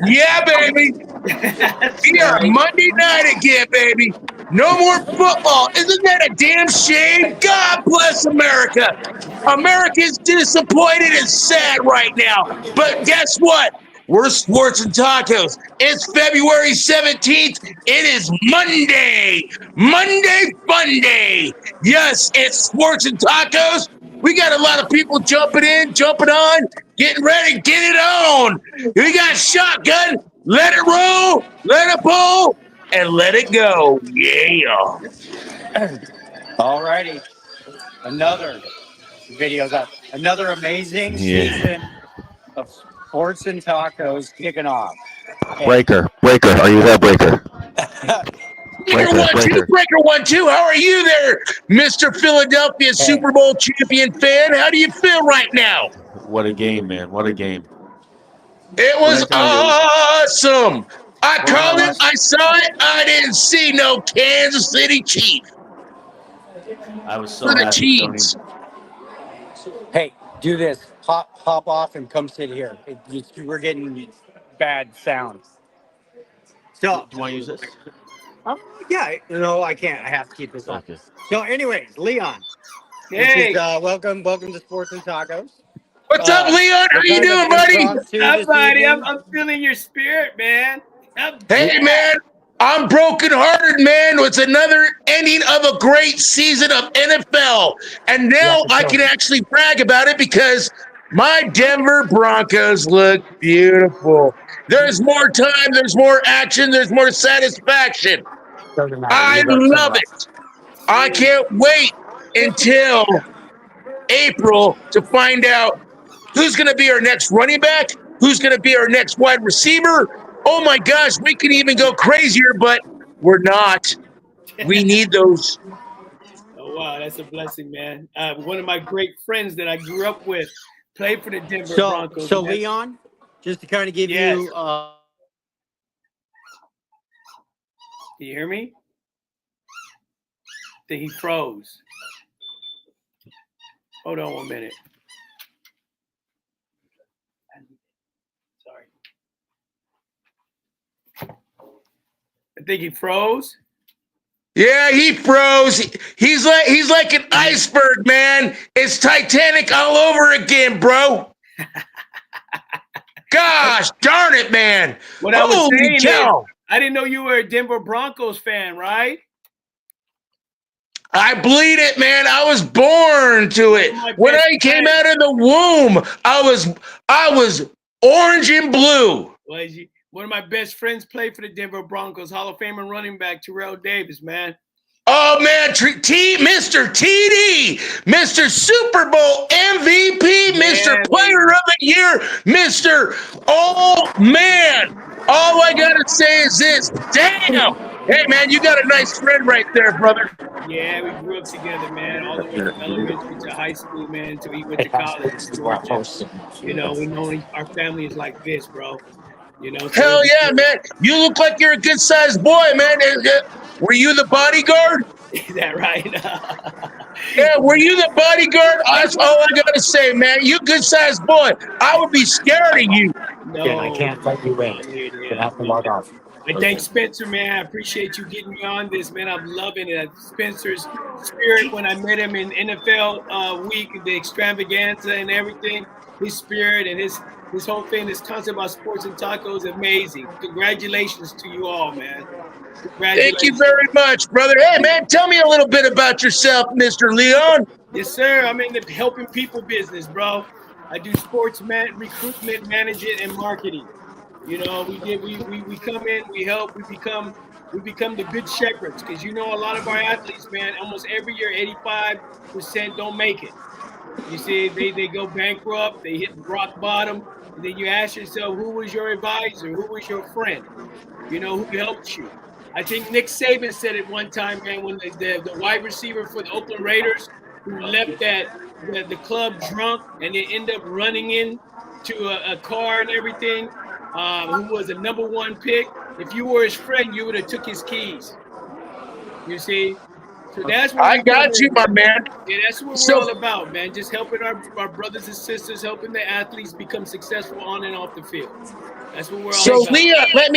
Yeah, baby. Here, Monday night again, baby. No more football. Isn't that a damn shame? God bless America. America's disappointed and sad right now. But guess what? We're Sports and Tacos. It's February 17th. It is Monday. Monday Fun Day. Yes, it's Sports and Tacos. We got a lot of people jumping in, jumping on, getting ready, get it on. We got shotgun. Let it roll, let it pull, and let it go. Yeah. All righty. Another video, another amazing season of Sports and Tacos kicking off. Breaker, are you there, Breaker? Breaker 1-2. How are you there, Mr. Philadelphia Super Bowl champion fan? How do you feel right now? What a game, man. What a game. It was awesome. I called it. I saw it. I didn't see no Kansas City Chief. I was so For the happy. Chiefs. Hey, do this. Hop off and come sit here. We're getting bad sound. So, Do you want to use this? Yeah, no, I can't. I have to keep this on. Okay. So, anyways, Leon. Hey. Welcome to Sports and Tacos. What's up, Leon? How you doing, buddy? What's up, buddy? I'm feeling your spirit, man. Hey, man. I'm brokenhearted, man. It's another ending of a great season of NFL. And now I can actually brag about it because my Denver Broncos look beautiful. There's more time, there's more action, there's more satisfaction. I love it. I can't wait until April to find out who's going to be our next running back, who's going to be our next wide receiver. Oh, my gosh, we can even go crazier, but we're not. We need those. Oh, wow, that's a blessing, man. One of my great friends that I grew up with played for the Denver Broncos. So, Leon, just to kind of give you... Can you hear me? I think he froze. Hold on 1 minute. Sorry. I think he froze. Yeah, he froze. He's like an iceberg, man. It's Titanic all over again, bro. Gosh darn it, man. What I was saying is, I didn't know you were a Denver Broncos fan, right? I bleed it, man. I was born to it. When I came out of the womb, I was orange and blue. One of my best friends played for the Denver Broncos, Hall of Famer running back Terrell Davis, man. Oh, man, Mr. TD, Mr. Super Bowl MVP, Mr. Player of the Year, oh, man. All I got to say is this. Damn. Hey, man, you got a nice friend right there, brother. Yeah, we grew up together, man, all the way from elementary to high school, man, until we went to college. You know, we know our family is like this, bro. You know, hell yeah, man. You look like you're a good-sized boy, man. Were you the bodyguard? Is that right? Yeah, were you the bodyguard? That's all I got to say, man. You good-sized boy. I would be scared of you. No. I can't let you in. You have to log off. I thank Spencer, man. I appreciate you getting me on this, man. I'm loving it. Spencer's spirit when I met him in NFL week, the extravaganza and everything, his spirit and his whole thing, this concept about Sports and Tacos is amazing. Congratulations to you all, man. Thank you very much, brother. Hey, man, tell me a little bit about yourself, Mr. Leon. Yes, sir. I'm in the helping people business, bro. I do sports recruitment, management, and marketing. You know, we come in, we help, we become the good shepherds, because you know a lot of our athletes, man, almost every year 85% don't make it. You see, they go bankrupt, they hit rock bottom, and then you ask yourself, who was your advisor? Who was your friend? You know, who helped you? I think Nick Saban said it one time, man, when the wide receiver for the Oakland Raiders who left the club drunk and they end up running in to a car and everything, who was a #1 pick. If you were his friend, you would have took his keys. You see? So that's what I got you, my man. Yeah, that's what So- we're all about, man. Just helping our brothers and sisters, helping the athletes become successful on and off the field. That's what we're all So, about. Leah, let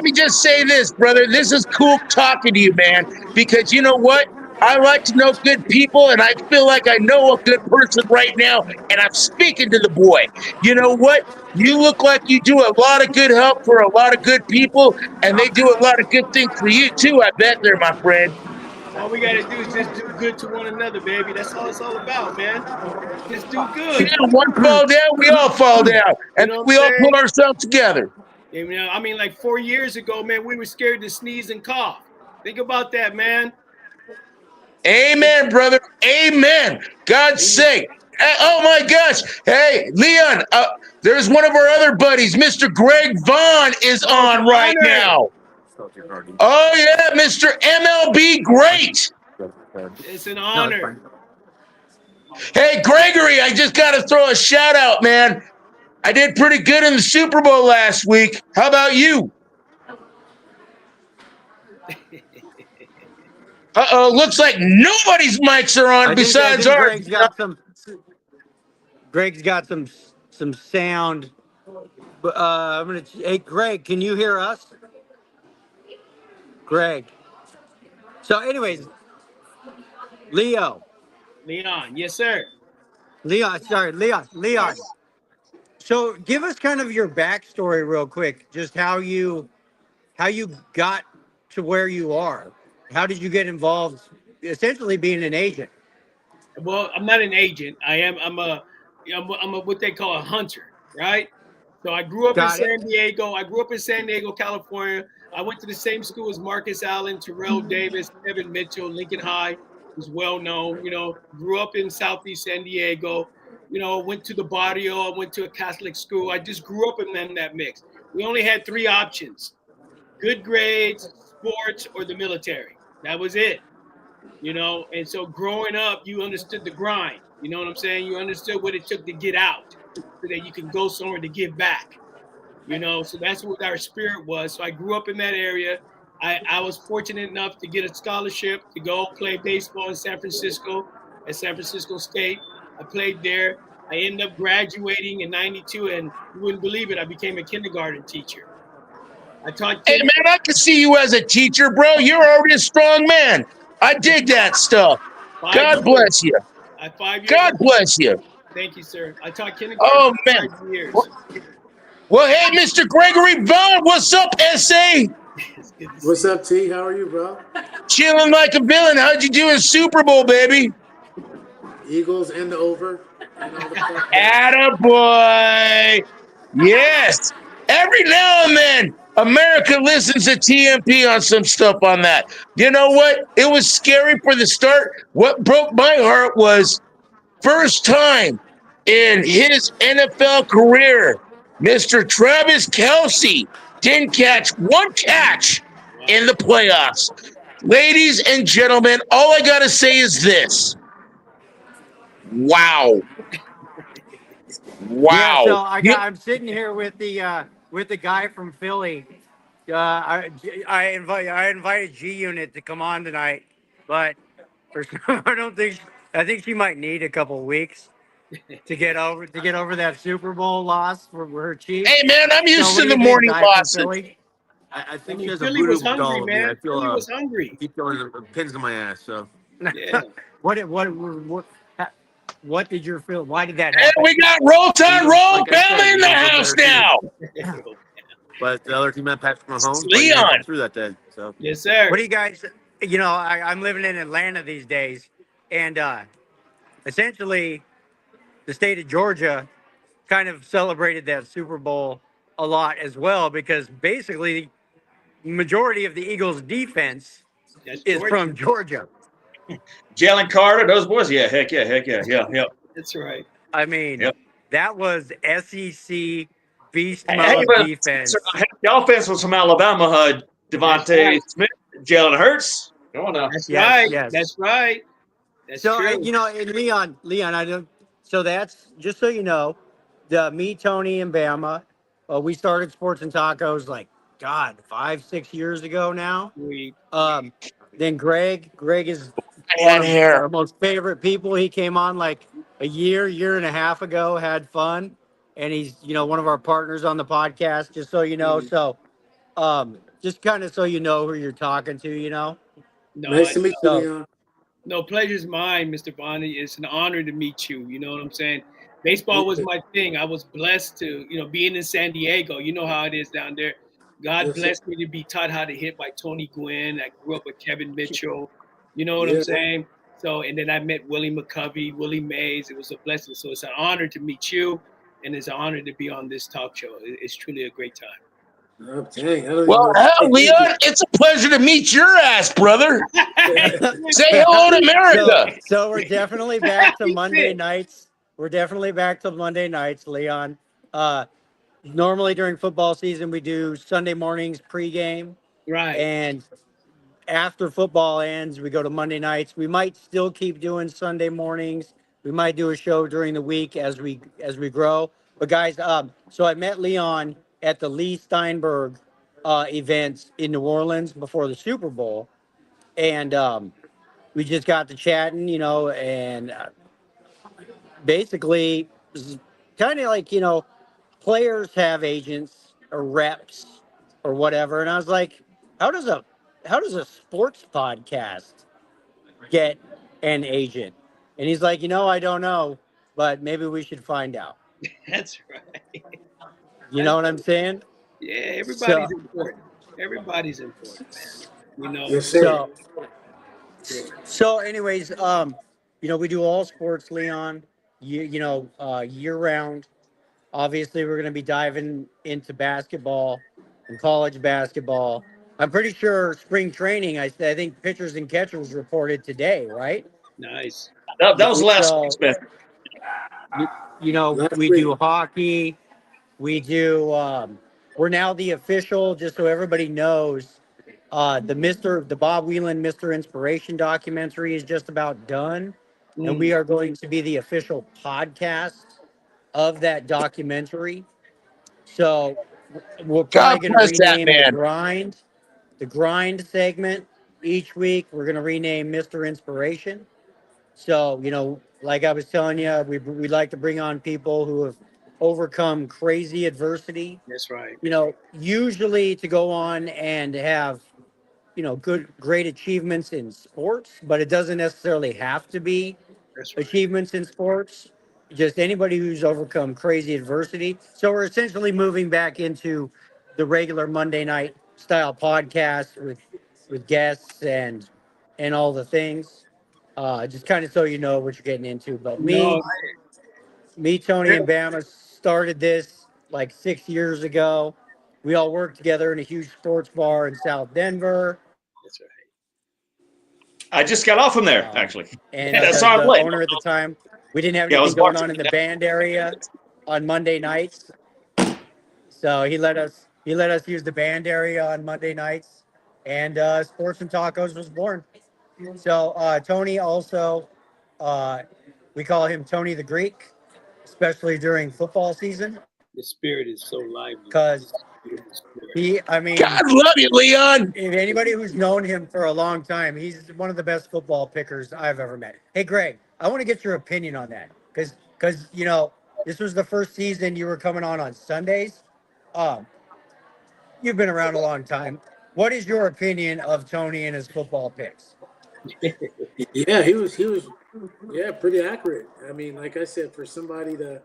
me just say this, brother. This is cool talking to you, man, because you know what? I like to know good people, and I feel like I know a good person right now, and I'm speaking to the boy. You know what? You look like you do a lot of good help for a lot of good people, and they do a lot of good things for you, too, I bet there, my friend. All we gotta do is just do good to one another, baby. That's all it's all about, man. Just do good. Yeah, one fall down, we all fall down, and know what we I'm all saying? pull ourselves together. You know, I mean, like 4 years ago, man, we were scared to sneeze and cough. Think about that, man. Amen, brother. Amen. God's sake. Oh my gosh. Hey, Leon, there's one of our other buddies, Mr. Greg Vaughn, is on right honor. now. Oh, yeah, Mr. MLB Great. It's an honor. Hey, Gregory, I just got to throw a shout out, man. I did pretty good in the Super Bowl last week. How about you? Uh-oh, looks like nobody's mics are on besides ours. Greg's got some sound. But I'm gonna. Hey, Greg, can you hear us? Greg. So, anyways, Leon. Yes, sir. Leon. So, give us kind of your backstory, real quick. Just how you got to where you are. How did you get involved? Essentially, being an agent. Well, I'm not an agent. I'm a what they call a hunter, right? So I grew up in San Diego. I grew up in San Diego, California. I went to the same school as Marcus Allen, Terrell Davis, Evan Mitchell, Lincoln High, who's well known. You know, grew up in Southeast San Diego. You know, went to the barrio. I went to a Catholic school. I just grew up in that mix. We only had 3 options: good grades, sports, or the military. That was it. You know, and so growing up, you understood the grind. You know what I'm saying? You understood what it took to get out so that you can go somewhere to give back. You know, so that's what our spirit was. So I grew up in that area. I was fortunate enough to get a scholarship to go play baseball in San Francisco at San Francisco State. I played there. I ended up graduating in '92, and you wouldn't believe it, I became a kindergarten teacher. I taught. Hey, man, I can see you as a teacher, bro. You're already a strong man. I dig that stuff. God bless you. 5 years. God bless you. Thank you, sir. I taught kindergarten for 5 years. Well, hey, Mr. Gregory Vaughn, what's up, SA? What's up, T? How are you, bro? Chilling like a villain. How'd you do in Super Bowl, baby? Eagles and the over. Attaboy. Yes. Every now and then, America listens to TMP on some stuff on that. You know what? It was scary for the start. What broke my heart was first time in his NFL career, Mr. Travis Kelce didn't catch one catch in the playoffs. Ladies and gentlemen, all I got to say is this. Wow. Wow. Yeah, so I'm sitting here with the guy from Philly. I invited G Unit to come on tonight, but I think she might need a couple weeks to get over that Super Bowl loss for her Chiefs. Hey man, I'm used to the morning losses. I think she has Philly a voodoo was hungry, doll, man. I feel Philly was hungry. keep throwing pins in my ass. So Yeah. What did your feel? Why did that Hey, happen? we got Roll Tide Roll Like I said, Bama in the Eagles are house better now. but the other team had Patrick Mahomes. but Leon. he had come through that day. So Yes, sir. What do you guys? You know, I'm living in Atlanta these days, and essentially, the state of Georgia kind of celebrated that Super Bowl a lot as well, because basically, majority of the Eagles' defense That's is Georgia. from Georgia. Jalen Carter, those boys, yeah, heck yeah. That's right. I mean, Yep. that was SEC beast Hey, mode but defense. the offense was from Alabama. Devontae right. Smith, Jalen Hurts. Come on now. That's Yes, right. yes. That's right. That's So true. and Leon, I don't. So that's just so you know, me, Tony, and Bama. We started Sports and Tacos like 5-6 years ago now. We Then Greg is I one had of hair. our most favorite people. He came on like a year and a half ago, had fun, and he's one of our partners on the podcast. Just so you know, so just kind of so you know who you're talking to, no, Nice to meet you, So- Leon. no, pleasure's mine, Mr. Bonnie. It's an honor to meet you. You know what I'm saying? Baseball was my thing. I was blessed to, being in San Diego. You know how it is down there. God Yes, sir. blessed me to be taught how to hit by Tony Gwynn. I grew up with Kevin Mitchell. You know what Yeah. I'm saying? So, and then I met Willie McCovey, Willie Mays. It was a blessing. So it's an honor to meet you, and it's an honor to be on this talk show. It's truly a great time. Oh, dang, I don't Well, even know. hell, Leon, it's a pleasure to meet your ass, brother. Say hello to America. So we're definitely back to He Monday did. nights. We're definitely back to Monday nights, Leon. Normally during football season, we do Sunday mornings pregame, Right. and after football ends, we go to Monday nights. We might still keep doing Sunday mornings. We might do a show during the week as we grow. But guys, so I met Leon at the Lee Steinberg events in New Orleans before the Super Bowl, and we just got to chatting, and basically, kind of like players have agents or reps or whatever, and I was like, how does a sports podcast get an agent? And he's like, I don't know, but maybe we should find out. That's right. You know what I'm saying? Yeah, everybody's So- important. Everybody's important, man. Yes, sir. So anyways, we do all sports, Leon, year round. Obviously, we're going to be diving into basketball and college basketball. I'm pretty sure spring training, I think pitchers and catchers reported today, right? Nice. That was last So- week, Smith. Last We week. do hockey. We do, we're now the official, just so everybody knows, the Bob Whelan Mr. Inspiration documentary is just about done. And we are going to be the official podcast of that documentary. So we're God probably going bless to that rename man. the grind segment each week. We're going to rename Mr. Inspiration. So, like I was telling you, we like to bring on people who have overcome crazy adversity, That's right. usually to go on and have, great achievements in sports, but it doesn't necessarily have to be That's right. achievements in sports, just anybody who's overcome crazy adversity. So we're essentially moving back into the regular Monday night style podcast with guests and all the things. Just kind of so you know what you're getting into. But No, Tony, and Bama started this like 6 years ago. We all worked together in a huge sports bar in South Denver. that's right. I just got off from there, actually. And That's the our play. owner at the time, we didn't have Yeah, I was anything going on watching in the that. band area on Monday nights. So he let us use the band area on Monday nights, and Sports and Tacos was born. So Tony also, we call him Tony the Greek, especially during football season, The spirit is so lively. because Beautiful spirit. God love you, Leon. if anybody who's known him for a long time, he's one of the best football pickers I've ever met. Hey, Greg, I want to get your opinion on that because this was the first season you were coming on Sundays. You've been around a long time. What is your opinion of Tony and his football picks? Yeah, he was pretty accurate. I mean, like I said, for somebody to,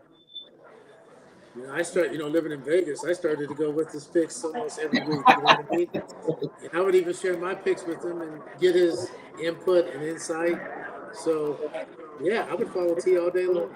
I started, living in Vegas, I started to go with his picks almost every week. You know what I mean? And I would even share my picks with him and get his input and insight. So, yeah, I would follow T all day long.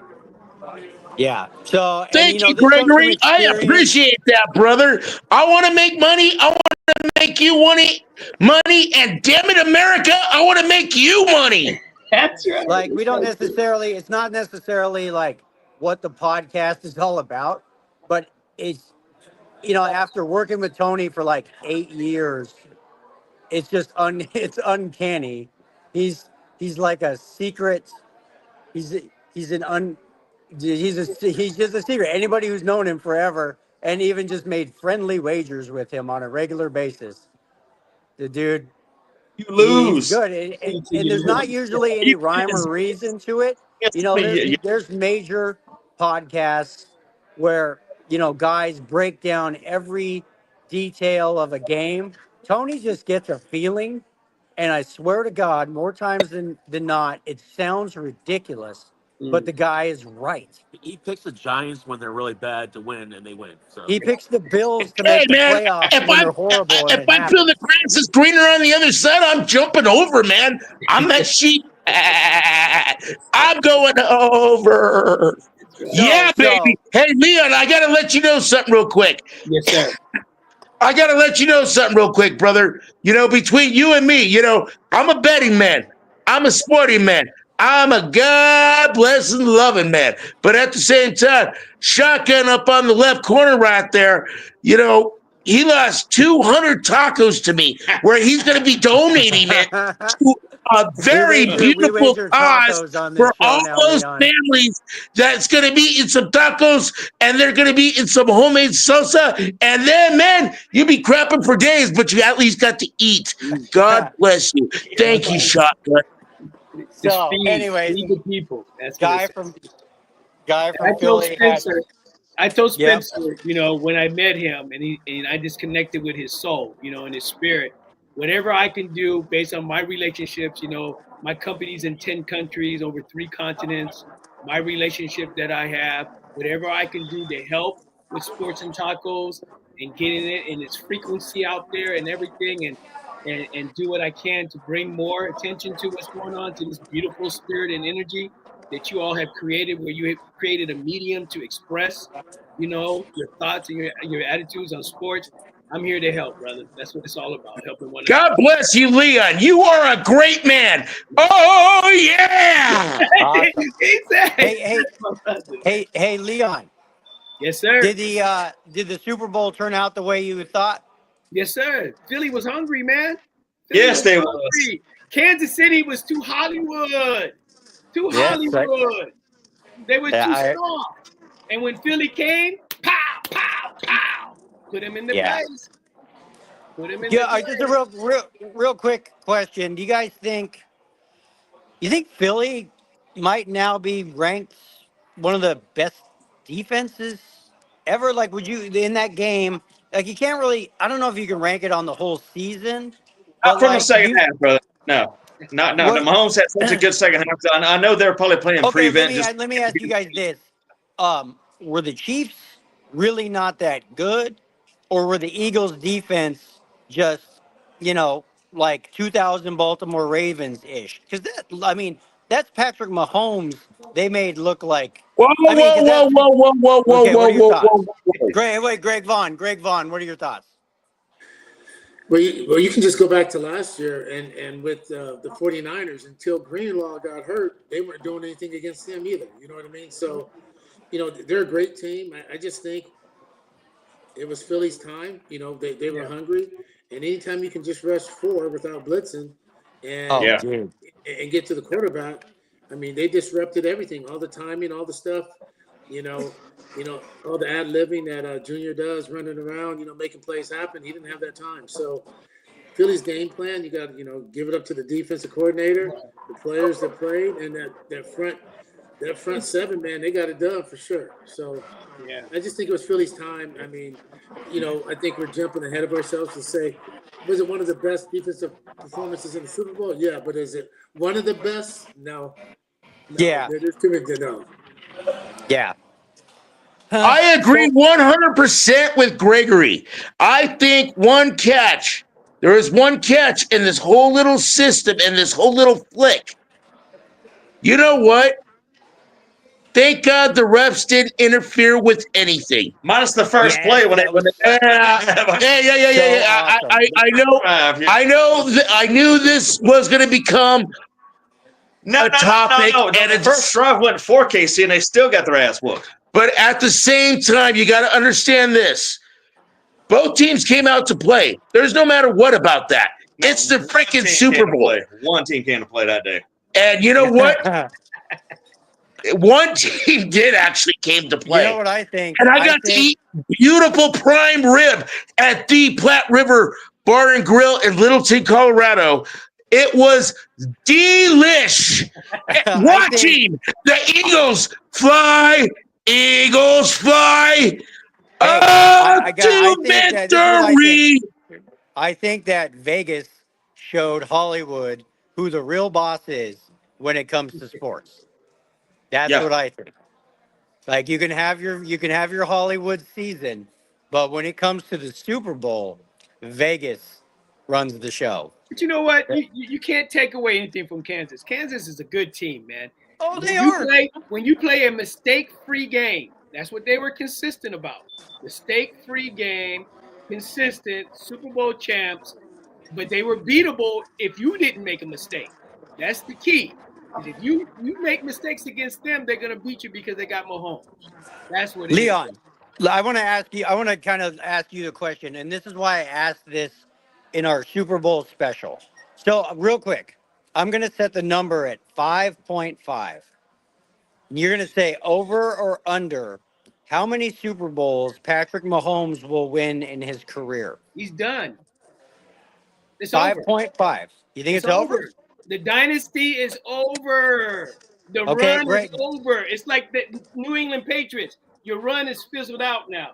Yeah. So Thank you, this comes from Gregory. I experience. appreciate that, brother. I want to make money. I want to make you money. And damn it, America, I want to make you money. That's right. Like we don't necessarily. It's not necessarily like what the podcast is all about, but it's after working with Tony for like 8 years, it's just it's uncanny. He's like a secret. He's he's an un he's just a secret. Anybody who's known him forever and even just made friendly wagers with him on a regular basis, the dude, You he's lose. good. And there's not usually any rhyme or reason to it. There's major podcasts where guys break down every detail of a game. Tony just gets a feeling, and I swear to God, more times than not, it sounds ridiculous, but the guy is right. He picks the Giants when they're really bad to win, and they win. So He picks the Bills to Hey make the man, playoffs if when they're horrible. and if it I feel happens. the grass is greener on the other side, I'm jumping over, man. I'm that sheep. I'm going over. Yeah, baby. Hey, Leon, I gotta let you know something real quick. Yes, sir. I gotta let you know something real quick, brother. Between you and me, I'm a betting man. I'm a sporting man. I'm a God blessing, loving man. But at the same time, shotgun up on the left corner right there, he lost 200 tacos to me, where he's going to be donating it to a very beautiful cause for all those families that's going to be eating some tacos, and they're going to be eating some homemade salsa. And then, man, you'll be crapping for days, but you at least got to eat. God bless you. Thank you, shotgun. So, anyways, feed the people. That's guy from Philly. I told Spencer, when I met him, and I just connected with his soul, and his spirit. Whatever I can do based on my relationships, my company's in 10 countries, over 3 continents. My relationship that I have, whatever I can do to help with Sports and Tacos and getting it in its frequency out there and everything, and do what I can to bring more attention to what's going on, to this beautiful spirit and energy that you all have created, where you have created a medium to express, your thoughts and your attitudes on sports. I'm here to help, brother. That's what it's all about, helping one another. God bless you, Leon. You are a great man. Oh, yeah. Awesome. Exactly. Hey, Leon. Yes, sir. Did the Super Bowl turn out the way you thought? Yes, sir. Philly was hungry, man. Yes, they was. Kansas City was too Hollywood. Hollywood. They were too soft. And when Philly came, pow, pow, pow. Put him in the place. Put him in the place. Just a real quick question. Do you guys think Philly might now be ranked one of the best defenses ever? Like, would you, in that game, like, you can't really, I don't know if you can rank it on the whole season. Not from the second half, brother. No. No. Mahomes had such a good second half. I know they're probably playing prevent. Let me ask you guys this. Were the Chiefs really not that good? Or were the Eagles' defense just, like 2000 Baltimore Ravens-ish? Because that's Patrick Mahomes. They made look like. Whoa. Greg Vaughn. What are your thoughts? Well, you can just go back to last year and with the 49ers, until Greenlaw got hurt, they weren't doing anything against them either. You know what I mean? So, they're a great team. I just think it was Philly's time. They were hungry. And anytime you can just rush 4 without blitzing and get to the quarterback, they disrupted everything, all the timing, all the stuff, all the ad-libbing that Junior does, running around, making plays happen. He didn't have that time. So Philly's game plan, you got to, give it up to the defensive coordinator, the players that played, and that front 7, man, they got it done for sure. So I just think it was Philly's time. I think we're jumping ahead of ourselves to say, was it one of the best defensive performances in the Super Bowl? Yeah, but is it one of the best? No. Yeah. There's too many to know. Yeah. I agree 100% with Gregory. I think there is one catch in this whole little system and this whole little flick. You know what? Thank God the refs didn't interfere with anything. Minus the first play when it. I knew this was going to become a topic and The first drive went for KC, and they still got their ass whooped. But at the same time, you got to understand this. Both teams came out to play. There's no matter what about that. It's the freaking Super Bowl. One team came to play that day. And you know what? One team did actually came to play. You know what I think? And I got to eat beautiful prime rib at the Platte River Bar and Grill in Littleton, Colorado. It was delish. Watching the Eagles fly, to victory. I think that Vegas showed Hollywood who the real boss is when it comes to sports. That's what I think. Like you can have your Hollywood season, but when it comes to the Super Bowl, Vegas runs the show. But you know what? You can't take away anything from Kansas. Kansas is a good team, man. Oh, they are. When you play a mistake-free game, that's what they were consistent about. Mistake-free game, consistent, Super Bowl champs, but they were beatable if you didn't make a mistake. That's the key. If you make mistakes against them, they're going to beat you because they got Mahomes. That's what it is. Leon, I want to kind of ask you the question, and this is why I asked this in our Super Bowl special. So real quick, I'm going to set the number at 5.5. You're going to say over or under how many Super Bowls Patrick Mahomes will win in his career. He's done. It's 5.5. You think it's over? The dynasty is over. The run is over. It's like the New England Patriots. Your run is fizzled out now.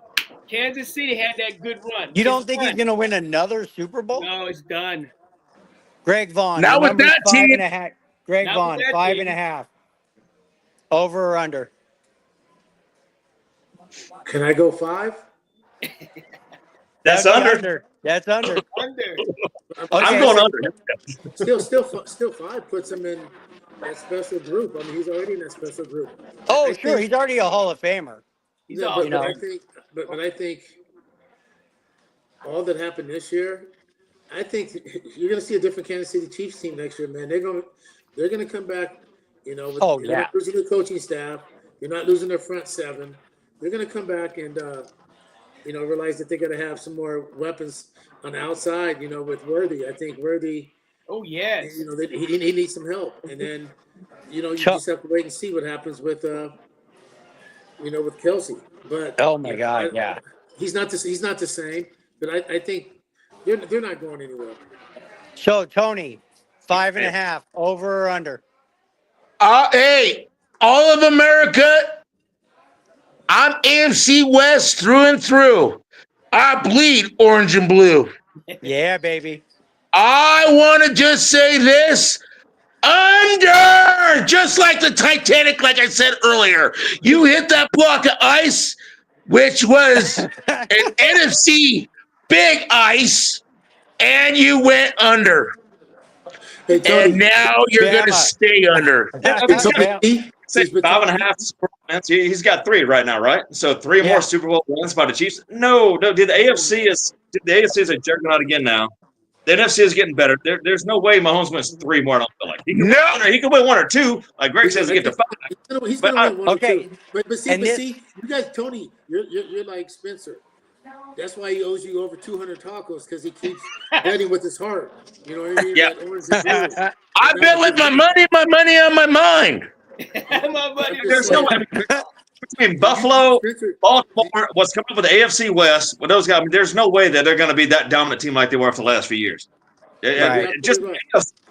Kansas City had that good run. You don't think he's going to win another Super Bowl? No, it's done. Greg Vaughn. Now with that team. Greg Vaughn, 5.5. Over or under? Can I go 5? That's under. That's under. Under. I'm going under. Still 5 puts him in that special group. I mean, he's already in that special group. Oh, sure. He's already a Hall of Famer. But I think all that happened this year, I think you're going to see a different Kansas City Chiefs team next year, man. They're going to come back, with not losing their coaching staff. They're not losing their front seven. They're going to come back and realize that they got to have some more weapons on the outside. With Worthy, I think Worthy. Oh yes. He needs some help, and then you just have to wait and see what happens with with Kelsey. But oh my God, he's not the same. But I think they're not going anywhere. So Tony, 5.5, over or under? Hey, all of America. I'm AFC West through and through. I bleed orange and blue. Yeah, baby. I want to just say this. Under! Just like the Titanic, like I said earlier. You hit that block of ice, which was an NFC big ice, and you went under. Hey, Tony, and now you're going to stay under. Say 5.5. He's got 3 right now, right? So 3 more Super Bowl wins by the Chiefs. No. The AFC is a juggernaut again now. The NFC is getting better. There's no way Mahomes wins 3 more. I don't feel like he can win 1 or 2. Like Greg says, he get to 5. He's going to win 1 or 2. But see, you guys, Tony, you're like Spencer. That's why he owes you over 200 tacos, because he keeps betting with his heart. You know what I mean? Yeah. I bet with my money on my mind. There's no way. Between Buffalo, Baltimore, what's coming up with the AFC West, with those guys, there's no way that they're going to be that dominant team like they were for the last few years. Right. Just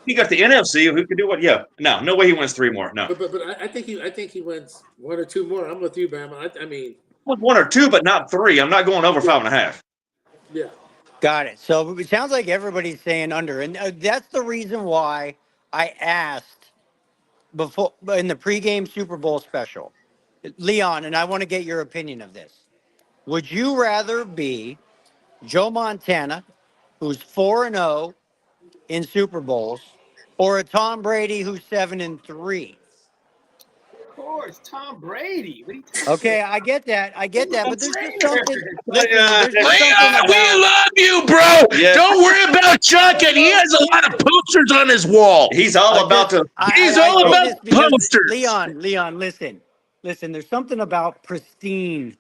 he got the NFC, who could do what? Yeah, no way he wins 3 more. No, but I think he wins 1 or 2 more. I'm with you, Bam. I mean, 1 or 2, but not 3. I'm not going over 5.5. Yeah. Got it. So it sounds like everybody's saying under, and that's the reason why I asked before in the pregame Super Bowl special, Leon, and I want to get your opinion of this. Would you rather be Joe Montana, who's 4-0 in Super Bowls, or a Tom Brady who's 7-3? 4 is Tom Brady. What are you talking Okay, I get that. But there's just something. Listen, Yeah. there's just something We about. love you, bro. Yeah. Don't worry about Chuck, and he has a lot of posters on his wall. He's all about to. He's all say about this because posters. Leon, listen. There's something about pristine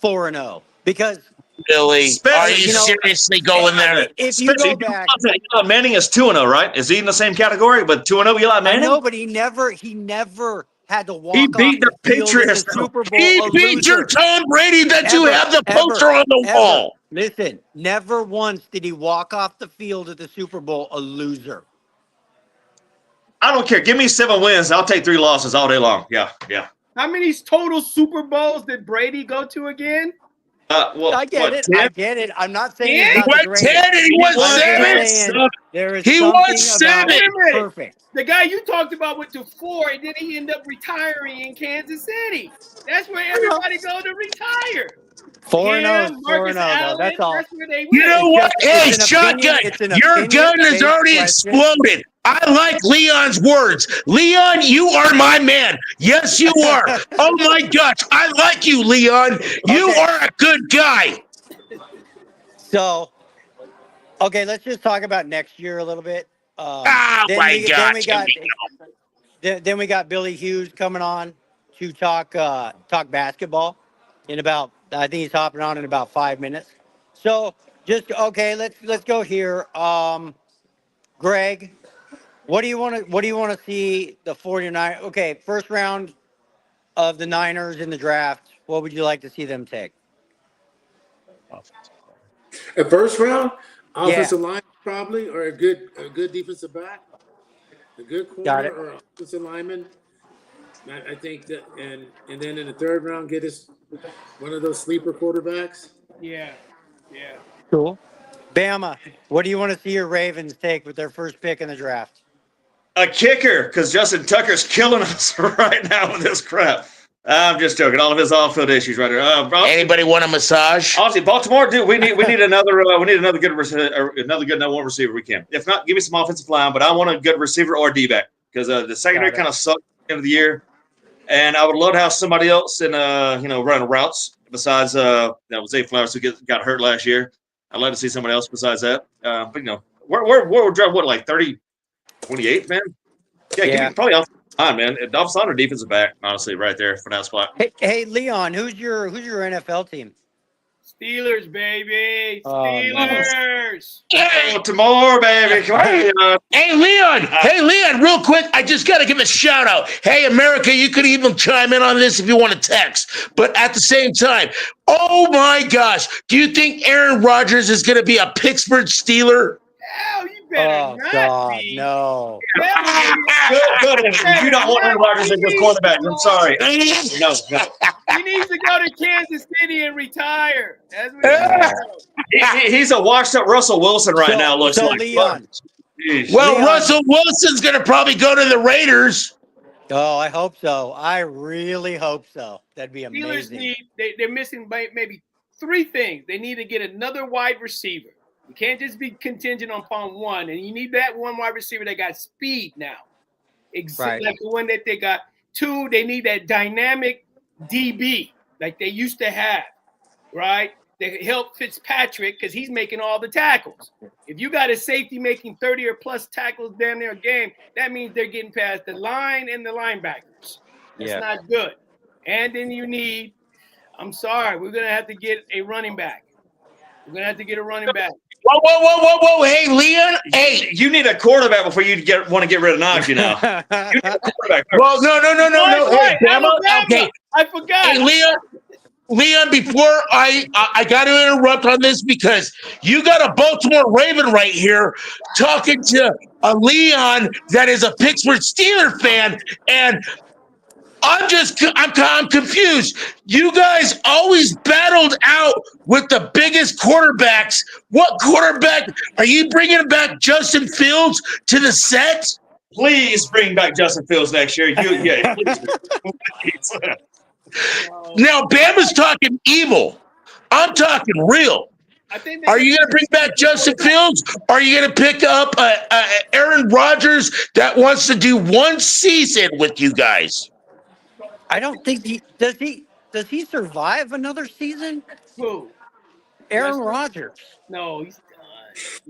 4-0 because Billy, are you You know, seriously going there? if you go back, Eli Manning is 2-0, right? Is he in the same category? But 2-0, Eli I Manning. know, but he never had to walk He off beat the field in Patriots, the though. Super Bowl. He a beat your loser. Tom Brady that you Ever, have the ever, poster on the ever. wall. Listen, never once did he walk off the field at the Super Bowl a loser. I don't care. Give me 7 wins. I'll take 3 losses all day long. Yeah. about? How many total Super Bowls did Brady go to again? Well, I get it. 10? I get it. I'm not saying Yeah, he's He not the went greatest. 10 and he won won 7. saying there is He something won about 7. perfect. The guy you talked about went to 4, and then he ended up retiring in Kansas City. That's where everybody go to retire. 4-0, Marcus 4-0, though. Allen, That's all. That's where they went. You know what? Hey, It's an opinion- it's Shotgun, an your gun has opinion-based already question. exploded. I like Leon's words. Leon, you are my man. Yes, you are. Oh my gosh, I like you, Leon. You Okay. are a good guy. So, okay, let's just talk about next year a little bit. Oh Then my we gosh. got then we got Billy Hughes coming on to talk basketball in about, I think he's hopping on in about 5 minutes. So just okay, let's go here. Greg, what do you want to see the 49? Okay, first round of the Niners in the draft. What would you like to see them take? A first round, offensive line probably, or a good defensive back, a good Got corner it. or offensive lineman. I think that, and then in the third round, get us one of those sleeper quarterbacks. Yeah. Cool. Bama, what do you want to see your Ravens take with their first pick in the draft? A kicker, because Justin Tucker's killing us right now with this crap. I'm just joking. All of his off-field issues right there. Anybody want a massage? Honestly, Baltimore, dude, we need another good number one receiver. We can. If not, give me some offensive line. But I want a good receiver or D-back because the secondary kind of sucked at the end of the year. And I would love to have somebody else in running routes besides Zay Flowers who got hurt last year. I'd love to see somebody else besides that. But we're drafting what, like 30, 28, man. Yeah. Probably off line, man. Offensive line or defensive back, honestly, right there for that spot. Hey, Leon, who's your NFL team? Steelers, baby. Oh, Steelers. Oh, tomorrow, baby. Come on. Hey, Leon, real quick, I just got to give a shout out. Hey, America, you could even chime in on this if you want to text. But at the same time, oh my gosh, do you think Aaron Rodgers is going to be a Pittsburgh Steeler? Hell, you better Oh not God, be. no. Good. You don't want Aaron Rodgers as your quarterback. I'm sorry. No. He needs to go to Kansas City and retire. That's what He's a washed-up Russell Wilson right now, looks like. Leon. Jeez. Well, Leon. Russell Wilson's going to probably go to the Raiders. Oh, I hope so. I really hope so. That'd be Steelers amazing. they're missing maybe 3 things. They need to get another wide receiver. You can't just be contingent upon one, and you need that one wide receiver that got speed now. Right. Like the one that they got. 2, they need that dynamic DB like they used to have, right? They help Fitzpatrick because he's making all the tackles. If you got a safety making 30 or plus tackles damn near a game, that means they're getting past the line and the linebackers. That's not good. And then you need, I'm sorry, we're going to have to get a running back. We're going to have to get a running back. Whoa. Hey, Leon. Hey. You need a quarterback before you want to get rid of Najee now. You need a quarterback. Well, no. Hey, Bama. Okay. I forgot. Hey, Leon, before I got to interrupt on this because you got a Baltimore Raven right here talking to a Leon that is a Pittsburgh Steelers fan, and I'm confused. You guys always battled out with the biggest quarterbacks. What quarterback are you bringing back? Justin Fields to the set? Please bring back Justin Fields next year. Please. Now, Bama's talking evil. I'm talking real. Are you going to bring back Justin Fields? Or are you going to pick up Aaron Rodgers that wants to do one season with you guys? I don't think does he survive another season? Who? Aaron Westbrook? Rodgers. No, he's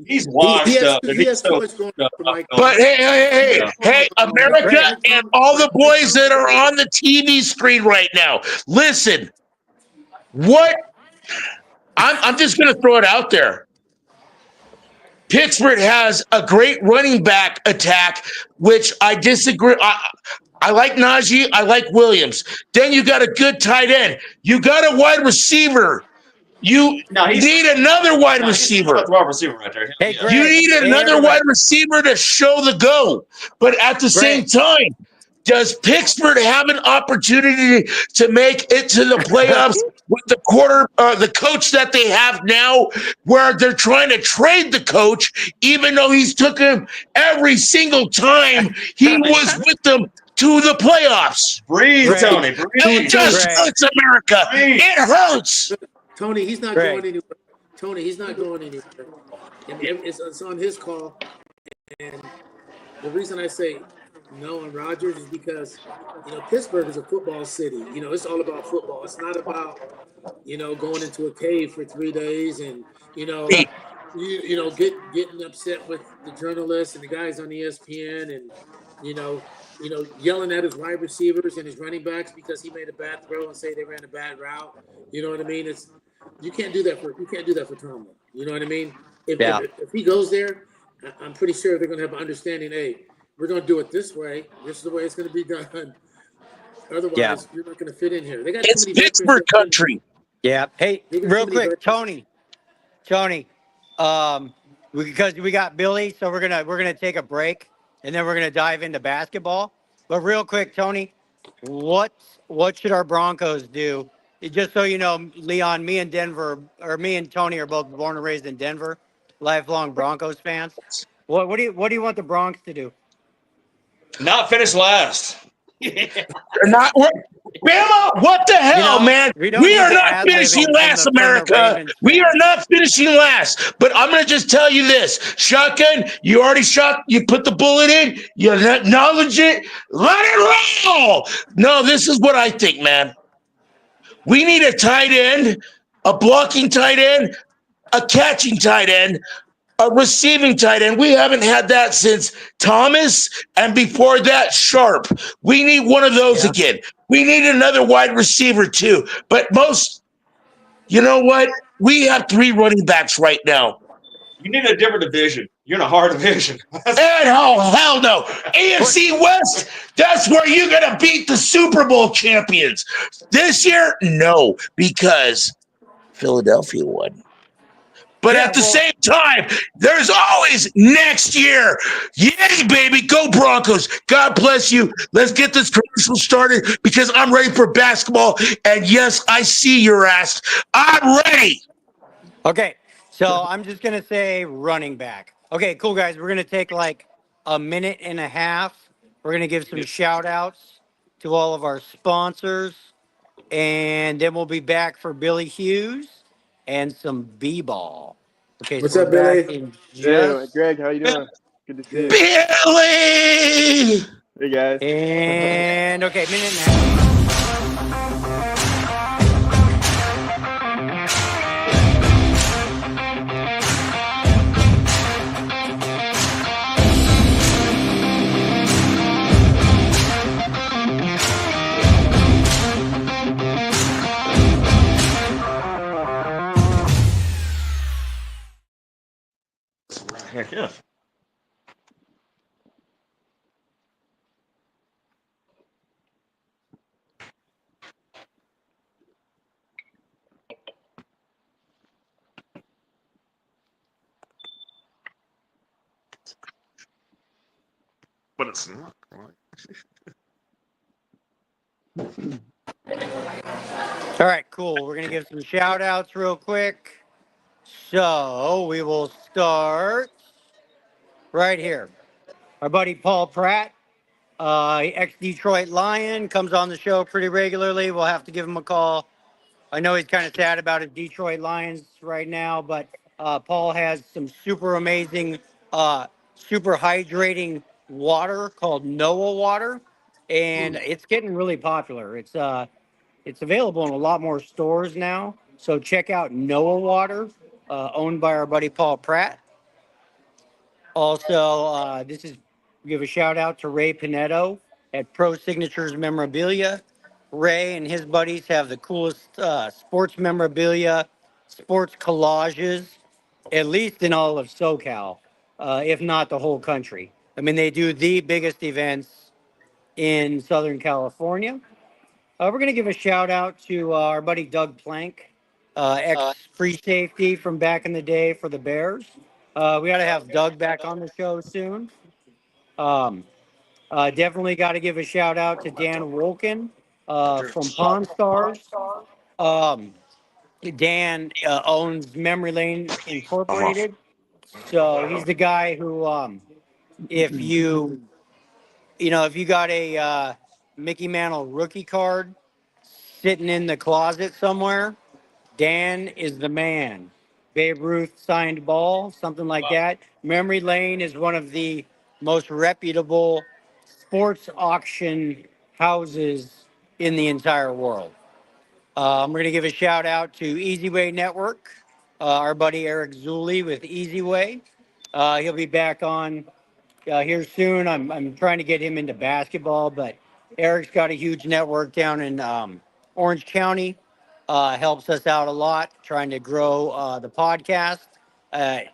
He's He washed up. he He's has too so much going washed on for up. Mike. But hey, Yeah. America Right. and all the boys that are on the TV screen right now, listen. What? I'm just going to throw it out there. Pittsburgh has a great running back attack, which I disagree. I like Najee. I like Williams. Then you got a good tight end. You got a wide receiver. You need another wide receiver. That's a wide receiver right there. Hey, Yeah. Greg. You need Hey, another everybody. wide receiver to show the go. But at the same time, does Pittsburgh have an opportunity to make it to the playoffs with the coach that they have now, where they're trying to trade the coach, even though he's took him every single time he was with them to the playoffs? Breathe, Right. Tony. Breathe. It just Right. hurts America. Breathe. It hurts. Tony, he's not Right. going anywhere. Tony, he's not going anywhere. And it's on his call. And the reason I say no on Rodgers is because, Pittsburgh is a football city. It's all about football. It's not about, going into a cave for 3 days and, getting upset with the journalists and the guys on ESPN and, yelling at his wide receivers and his running backs because he made a bad throw and say they ran a bad route. You know what I mean? You can't do that for Tomlin. You know what I mean? If he goes there, I'm pretty sure they're going to have an understanding. Hey, we're going to do it this way. This is the way it's going to be done. Otherwise, you're not going to fit in here. They got It's too many Pittsburgh veterans. country. Yeah. Hey, They got real too many quick, veterans. Tony. Because we got Billy, so we're gonna take a break, and then we're gonna dive into basketball. But real quick, Tony, what should our Broncos do? Just so you know, Leon, me and Tony are both born and raised in Denver, lifelong Broncos fans. What do you want the Bronx to do? Not finish last. Bama, what the hell, man? we don't We need are to not ad-lib finishing from last, the America. Ravens We fans. are not finishing last. But I'm going to just tell you this. Shotgun, you already shot. You put the bullet in. You acknowledge it. Let it roll. No, this is what I think, man. We need a tight end, a blocking tight end, a catching tight end, a receiving tight end. We haven't had that since Thomas, and before that, Sharp. We need one of those again. We need another wide receiver too. But you know what? We have 3 running backs right now. You need a different division. You're in a hard division. And hell no. AFC West, that's where you're going to beat the Super Bowl champions. This year, no, because Philadelphia won. But at the same time, there's always next year. Yay, baby. Go Broncos. God bless you. Let's get this commercial started because I'm ready for basketball. And yes, I see your ass. I'm ready. Okay, so I'm just going to say running back. Okay, cool, guys. We're going to take like a minute and a half. We're going to give some shout outs to all of our sponsors. And then we'll be back for Billy Hughes and some B-ball. Okay, What's so up, we're back Billy? in Hey, just Greg, how you doing? Good to see you. Billy! Hey, guys. and okay, minute and a half. Heck yeah. But it's not right. All right, cool. We're going to give some shout outs real quick. So we will start right here. Our buddy Paul Pratt, ex-Detroit Lion, comes on the show pretty regularly. We'll have to give him a call. I know he's kind of sad about his Detroit Lions right now, but Paul has some super amazing, super hydrating water called Noah water. and it's getting really popular. It's available in a lot more stores now. So check out Noah Water, owned by our buddy Paul Pratt. Also, this is give a shout out to Ray Pinetto at Pro Signatures Memorabilia. Ray and his buddies have the coolest sports memorabilia, sports collages, at least in all of SoCal, if not the whole country. I mean, they do the biggest events in Southern California. We're going to give a shout out to our buddy Doug Plank, ex free safety from back in the day for the Bears. We got to have Doug back on the show soon. Um, definitely got to give a shout out to Dan Wolken from Pawn Stars. Um, Dan owns Memory Lane Incorporated. So he's the guy who, if if you got a Mickey Mantle rookie card sitting in the closet somewhere, Dan is the man. Babe Ruth signed ball, something like that. Memory Lane is one of the most reputable sports auction houses in the entire world. We're going to give a shout out to Easy Way Network, our buddy Eric Zulli with Easy Way. He'll be back on here soon. I'm trying to get him into basketball, but Eric's got a huge network down in Orange County. Helps us out a lot trying to grow the podcast.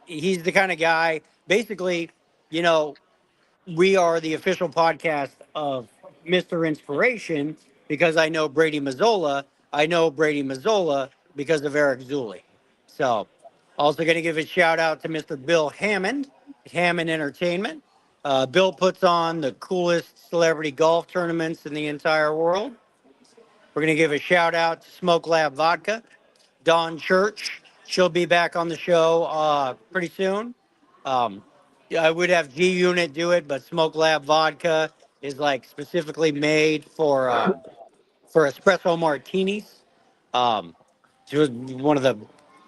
He's the kind of guy, basically, you know, we are the official podcast of Mr. Inspiration because I know Brady Mazzola. I know Brady Mazzola because of Eric Zulli. So, also going to give a shout out to Mr. Bill Hammond, Hammond Entertainment. Bill puts on the coolest celebrity golf tournaments in the entire world. We're going to give a shout out to Smoke Lab Vodka, Dawn Church. She'll be back on the show pretty soon. Um, I would have G Unit do it, but Smoke Lab Vodka is like specifically made for espresso martinis. It's one of the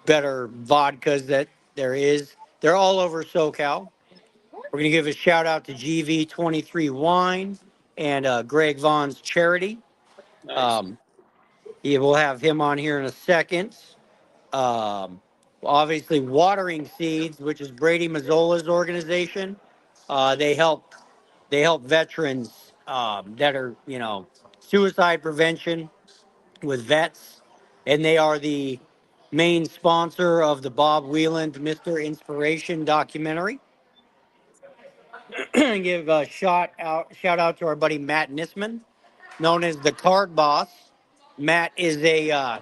better vodkas that there is. They're all over SoCal. We're gonna give a shout out to GV23 Wine and Greg Vaughn's Charity. Um, yeah, we'll have him on here in a second. Um, Obviously, Watering Seeds, which is Brady Mazzola's organization. They help veterans that are suicide prevention with vets, and they are the main sponsor of the Bob Wieland Mr. Inspiration documentary. Give a shout out to our buddy Matt Nisman, known as the Card Boss. Matt is a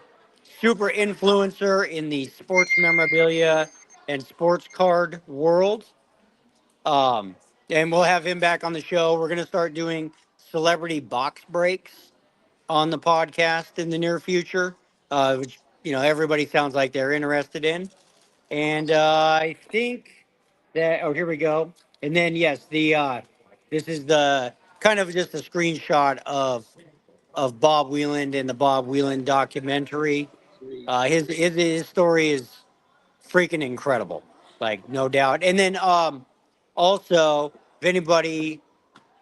super influencer in the sports memorabilia and sports card world. And we'll have him back on the show. We're going to start doing celebrity box breaks on the podcast in the near future, which everybody sounds like they're interested in. And I think that here we go. And then yes, this is the kind of just a screenshot of Bob Wieland and the Bob Wieland documentary. His story is freaking incredible, like no doubt. And then also, if anybody,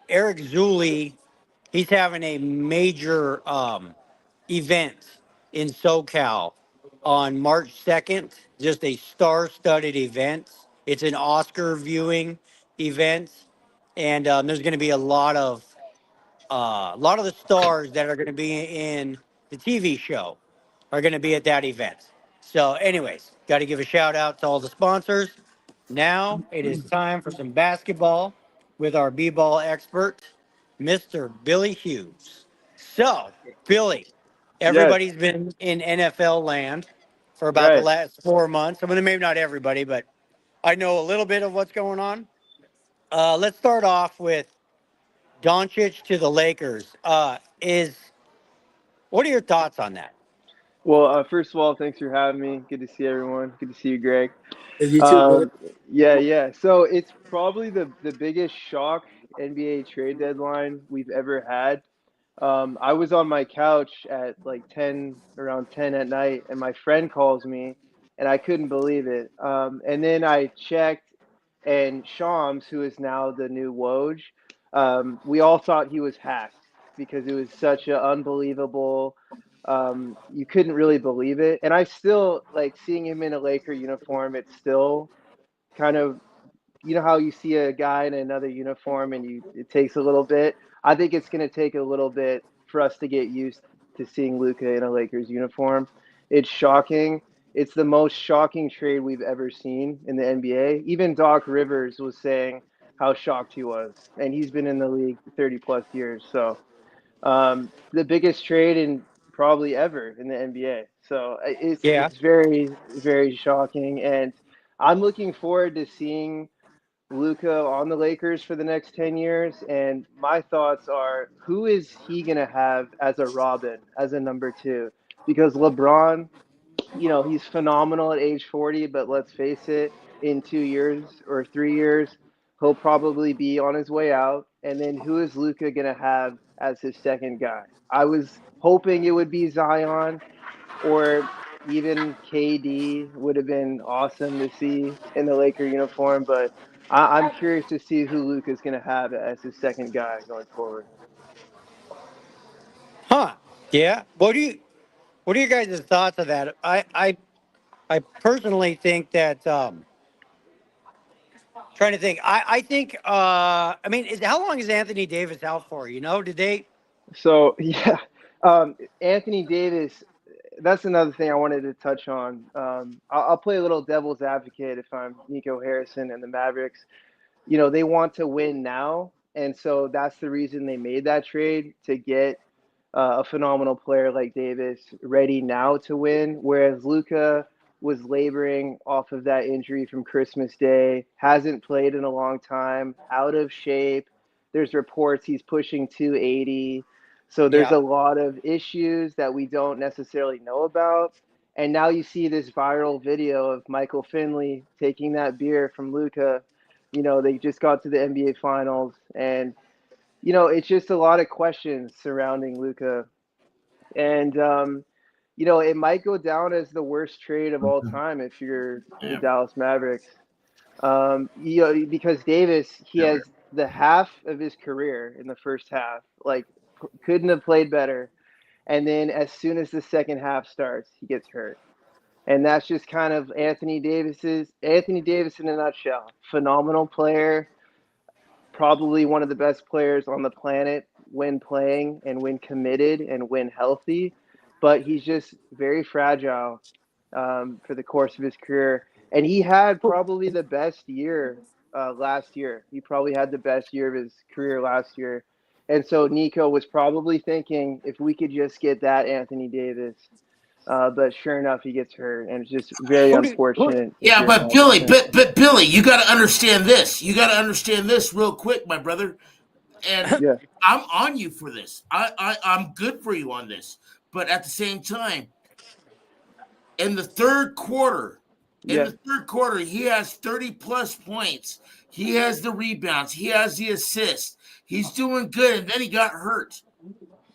Eric Zulli, he's having a major event in SoCal on March 2nd, just a star-studded event. It's an Oscar viewing event, and there's going to be a lot of the stars that are going to be in the TV show are going to be at that event. So, anyways, got to give a shout out to all the sponsors. Now it is time for some basketball with our b-ball expert, Mr. Billy Hughes. So, Billy, everybody's been in NFL land for about the last 4 months. I mean, maybe not everybody, but I know a little bit of what's going on. Let's start off with Doncic to the Lakers. What are your thoughts on that? Well, first of all, thanks for having me. Good to see everyone. Good to see you, Greg. You too, brother. Yeah. So it's probably the biggest shock NBA trade deadline we've ever had. I was on my couch at like around 10 at night, and my friend calls me, and I couldn't believe it. And then I checked, and Shams, who is now the new Woj, we all thought he was hacked. because it was such an unbelievable. You couldn't really believe it, and I still like seeing him in a Laker uniform. It's still kind of, you know how you see a guy in another uniform and it takes a little bit. I think it's going to take a little bit for us to get used to seeing Luka in a Lakers uniform. It's shocking. It's the most shocking trade we've ever seen in the NBA. Even Doc Rivers was saying how shocked he was, and he's been in the league 30 plus years. So the biggest trade in probably ever in the NBA. So it's very, very shocking, and I'm looking forward to seeing Luka on the Lakers for the next 10 years. And my thoughts are, who is he going to have as a Robin, as a number 2? Because LeBron, you know, he's phenomenal at age 40, but let's face it, in 2 years or 3 years, he'll probably be on his way out. And then who is Luka going to have as his second guy? I was hoping it would be Zion, or even KD would have been awesome to see in the Laker uniform, but I'm curious to see who Luka's going to have as his second guy going forward. Huh? Yeah. What do you guys' thoughts of that? I personally think that. Trying to think. I think. I mean, how long is Anthony Davis out for? You know, did they? So yeah, Anthony Davis. That's another thing I wanted to touch on. I'll play a little devil's advocate if I'm Nico Harrison and the Mavericks. You know, they want to win now, and so that's the reason they made that trade, to get a phenomenal player like Davis ready now to win, whereas Luka was laboring off of that injury from Christmas Day, hasn't played in a long time, out of shape. There's reports he's pushing 280. So there's a lot of issues that we don't necessarily know about. And now you see this viral video of Michael Finley taking that beer from Luka. You know, they just got to the NBA Finals. And, you know, it's just a lot of questions surrounding Luka. And, you know, it might go down as the worst trade of all time if you're the Dallas Mavericks. You know, because Davis, he has the half of his career in the first half, like, couldn't have played better. And then as soon as the second half starts, he gets hurt. And that's just kind of Anthony Davis in a nutshell. Phenomenal player, probably one of the best players on the planet when playing and when committed and when healthy. But he's just very fragile for the course of his career. And he had probably the best year last year. He probably had the best year of his career last year. And so Nico was probably thinking, if we could just get that Anthony Davis. But sure enough, he gets hurt, and it's just very unfortunate. Yeah, but Billy, you got to understand this. You got to understand this real quick, my brother. And I'm on you for this. I'm good for you on this. But at the same time, in the third quarter, he has 30-plus points. He has the rebounds. He has the assists. He's doing good, and then he got hurt.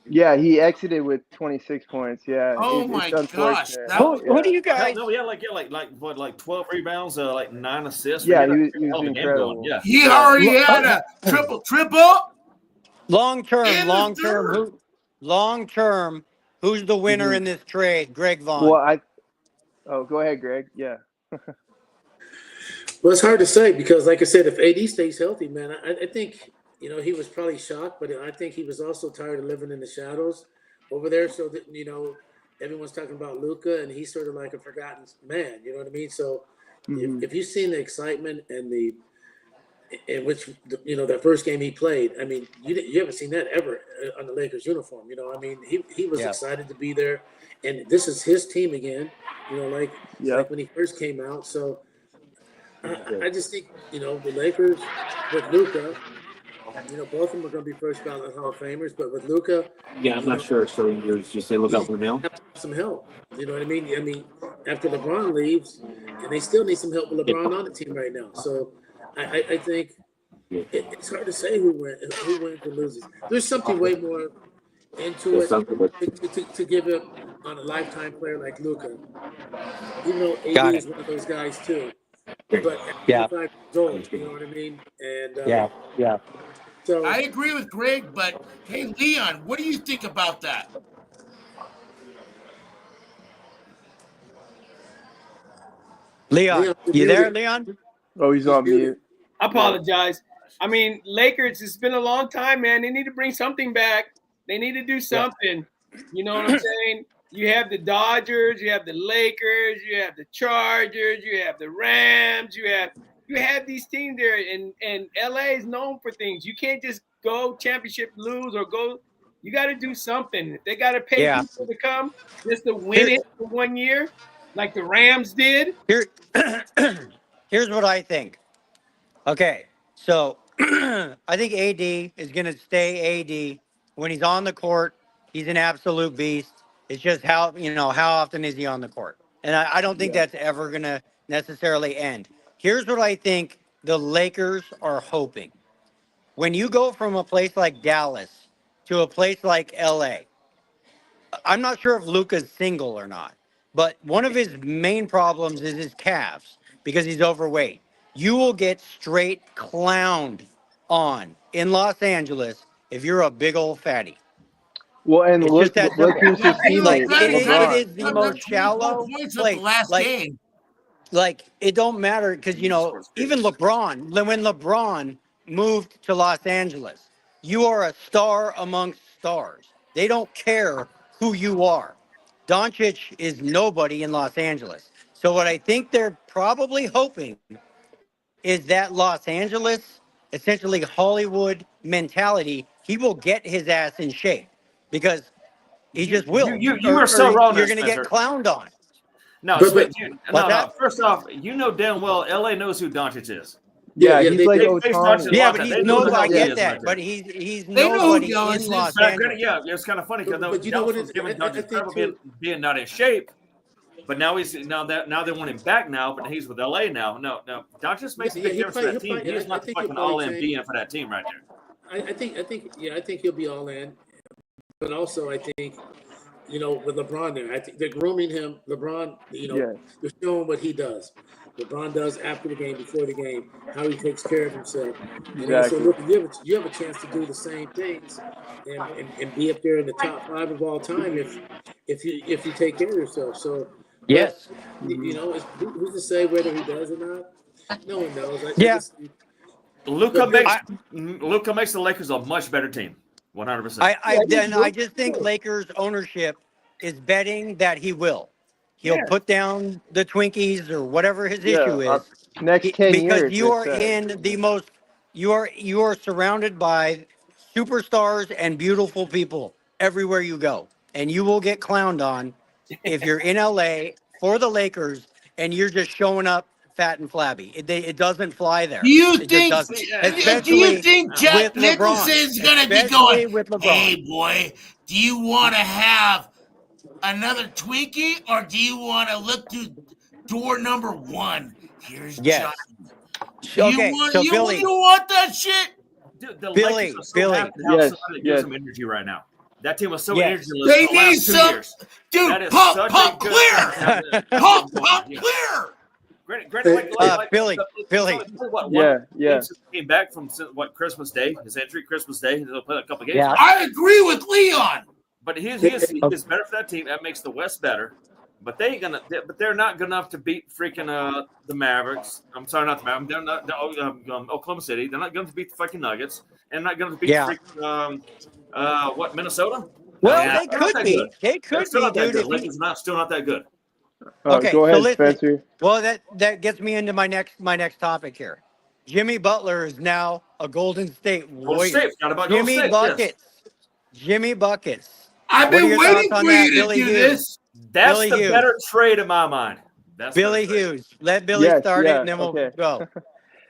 Yeah, he exited with 26 points. Yeah. Oh my gosh! What do you guys? No, like 12 rebounds, like 9 assists. Yeah, he was incredible. Yeah, he already had a triple. Long term. Who's the winner in this trade? Greg Vaughn. Well, go ahead, Greg. Yeah. Well, it's hard to say because, like I said, if AD stays healthy, man, I think, you know, he was probably shocked, but I think he was also tired of living in the shadows over there. So that, you know, everyone's talking about Luka, and he's sort of like a forgotten man. You know what I mean? So if you've seen the excitement and in which, you know, that first game he played, I mean, you haven't seen that ever on the Lakers uniform. You know, I mean, he was excited to be there, and this is his team again. You know, like when he first came out. So I just think, you know, the Lakers with Luka, you know, both of them are going to be first ballot Hall of Famers, but with Luka, I'm not sure. So you say look out for the mail. Some help. You know what I mean? I mean, after LeBron leaves, and they still need some help with LeBron on the team right now. So I think it's hard to say who wins or loses. There's something way more into it to give it on a lifetime player like Luka. Even though AD is one of those guys too. But at 25 years old, you know what I mean? And So I agree with Greg, but hey, Leon, what do you think about that? Leon, you there, Leon? Oh, he's on mute. I apologize. I mean, Lakers, it's been a long time, man. They need to bring something back. They need to do something. You know what I'm saying? You have the Dodgers, you have the Lakers, you have the Chargers, you have the Rams, you have these teams there, and LA is known for things. You can't just go championship lose or go. You got to do something. If they got to pay people to come just to win it for 1 year, like the Rams did. Here's what I think. Okay, so I think AD is going to stay AD. When he's on the court, he's an absolute beast. It's just how often is he on the court? And I don't think that's ever going to necessarily end. Here's what I think the Lakers are hoping. When you go from a place like Dallas to a place like LA, I'm not sure if Luka's single or not, but one of his main problems is his calves because he's overweight. You will get straight clowned on in Los Angeles if you're a big old fatty. Well, and it's look just who's his teammate. It is the most shallow place. Game. Like, it don't matter because, even LeBron, when LeBron moved to Los Angeles, you are a star amongst stars. They don't care who you are. Doncic is nobody in Los Angeles. So what I think they're probably hoping is that Los Angeles, essentially Hollywood mentality, he will get his ass in shape because he just will. You are so wrong. You're going to get clowned on. No, no. First off, you know damn well LA knows who Doncic is. Yeah, he's like Otani. Yeah, but he's nobody. I get that, but he's nobody in Los Angeles. Yeah, it's kind of funny because you know what was giving Doncic being not in shape, but now now they want him back now, but he's with LA now. No, Doncic makes a big difference for that team. He's not the fucking all-in being for that team right there. I think he'll be all in, but also I think. With LeBron there, I think they're grooming him. LeBron, they're showing what he does. LeBron does after the game, before the game, how he takes care of himself. And also, look, you have a chance to do the same things and be up there in the top 5 of all time if you take care of yourself. So yes, who's to say whether he does or not? No one knows. Luka makes the Lakers a much better team. 100%. I just think Lakers ownership is betting that he will. He'll put down the Twinkies or whatever his issue is. Next 10 years. Because you are in the most, you are surrounded by superstars and beautiful people everywhere you go. And you will get clowned on if you're in LA for the Lakers and you're just showing up fat and flabby. It doesn't fly there. Do you think Jack Nicholson is going to be going, hey, boy, do you want to have another Twinkie or do you want to look to door number 1? Here's Johnny. Okay, Billy, you want that shit? Dude, the Billy. Yes. Some energy right now. That team was so energyless. They need some. Dude, pump clear. Pump clear. Billy. Came back from Christmas Day, his injury, Christmas Day. He'll play a couple games. Yeah. I agree with Leon. But he is better for that team. That makes the West better. But they're not good enough to beat freaking the Mavericks. I'm sorry, not the Mavericks. They're not Oklahoma City. They're not going to beat the fucking Nuggets, and not going to beat freaking Minnesota. Well, they could be. They could be, dude. Lakers still not that good. Okay, go ahead, so Spencer. Well, that gets me into my next topic here. Jimmy Butler is now a Golden State Warrior. Jimmy Buckets. I've been waiting for you to do this. That's the better trade in my mind. That's Billy Hughes. Let Billy start it, and then we'll go.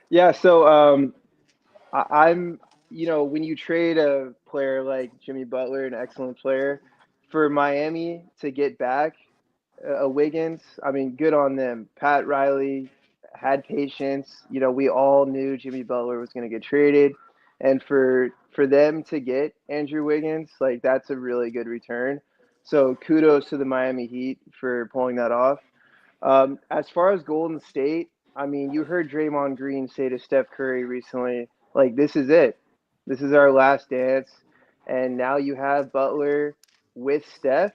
Yeah. So I'm. When you trade a player like Jimmy Butler, an excellent player, for Miami to get back a Wiggins, I mean, good on them. Pat Riley had patience. We all knew Jimmy Butler was going to get traded, and for them to get Andrew Wiggins, like, that's a really good return. So kudos to the Miami Heat for pulling that off. As far as Golden State, I mean, you heard Draymond Green say to Steph Curry recently, like, this is it. This is our last dance. And now you have Butler with Steph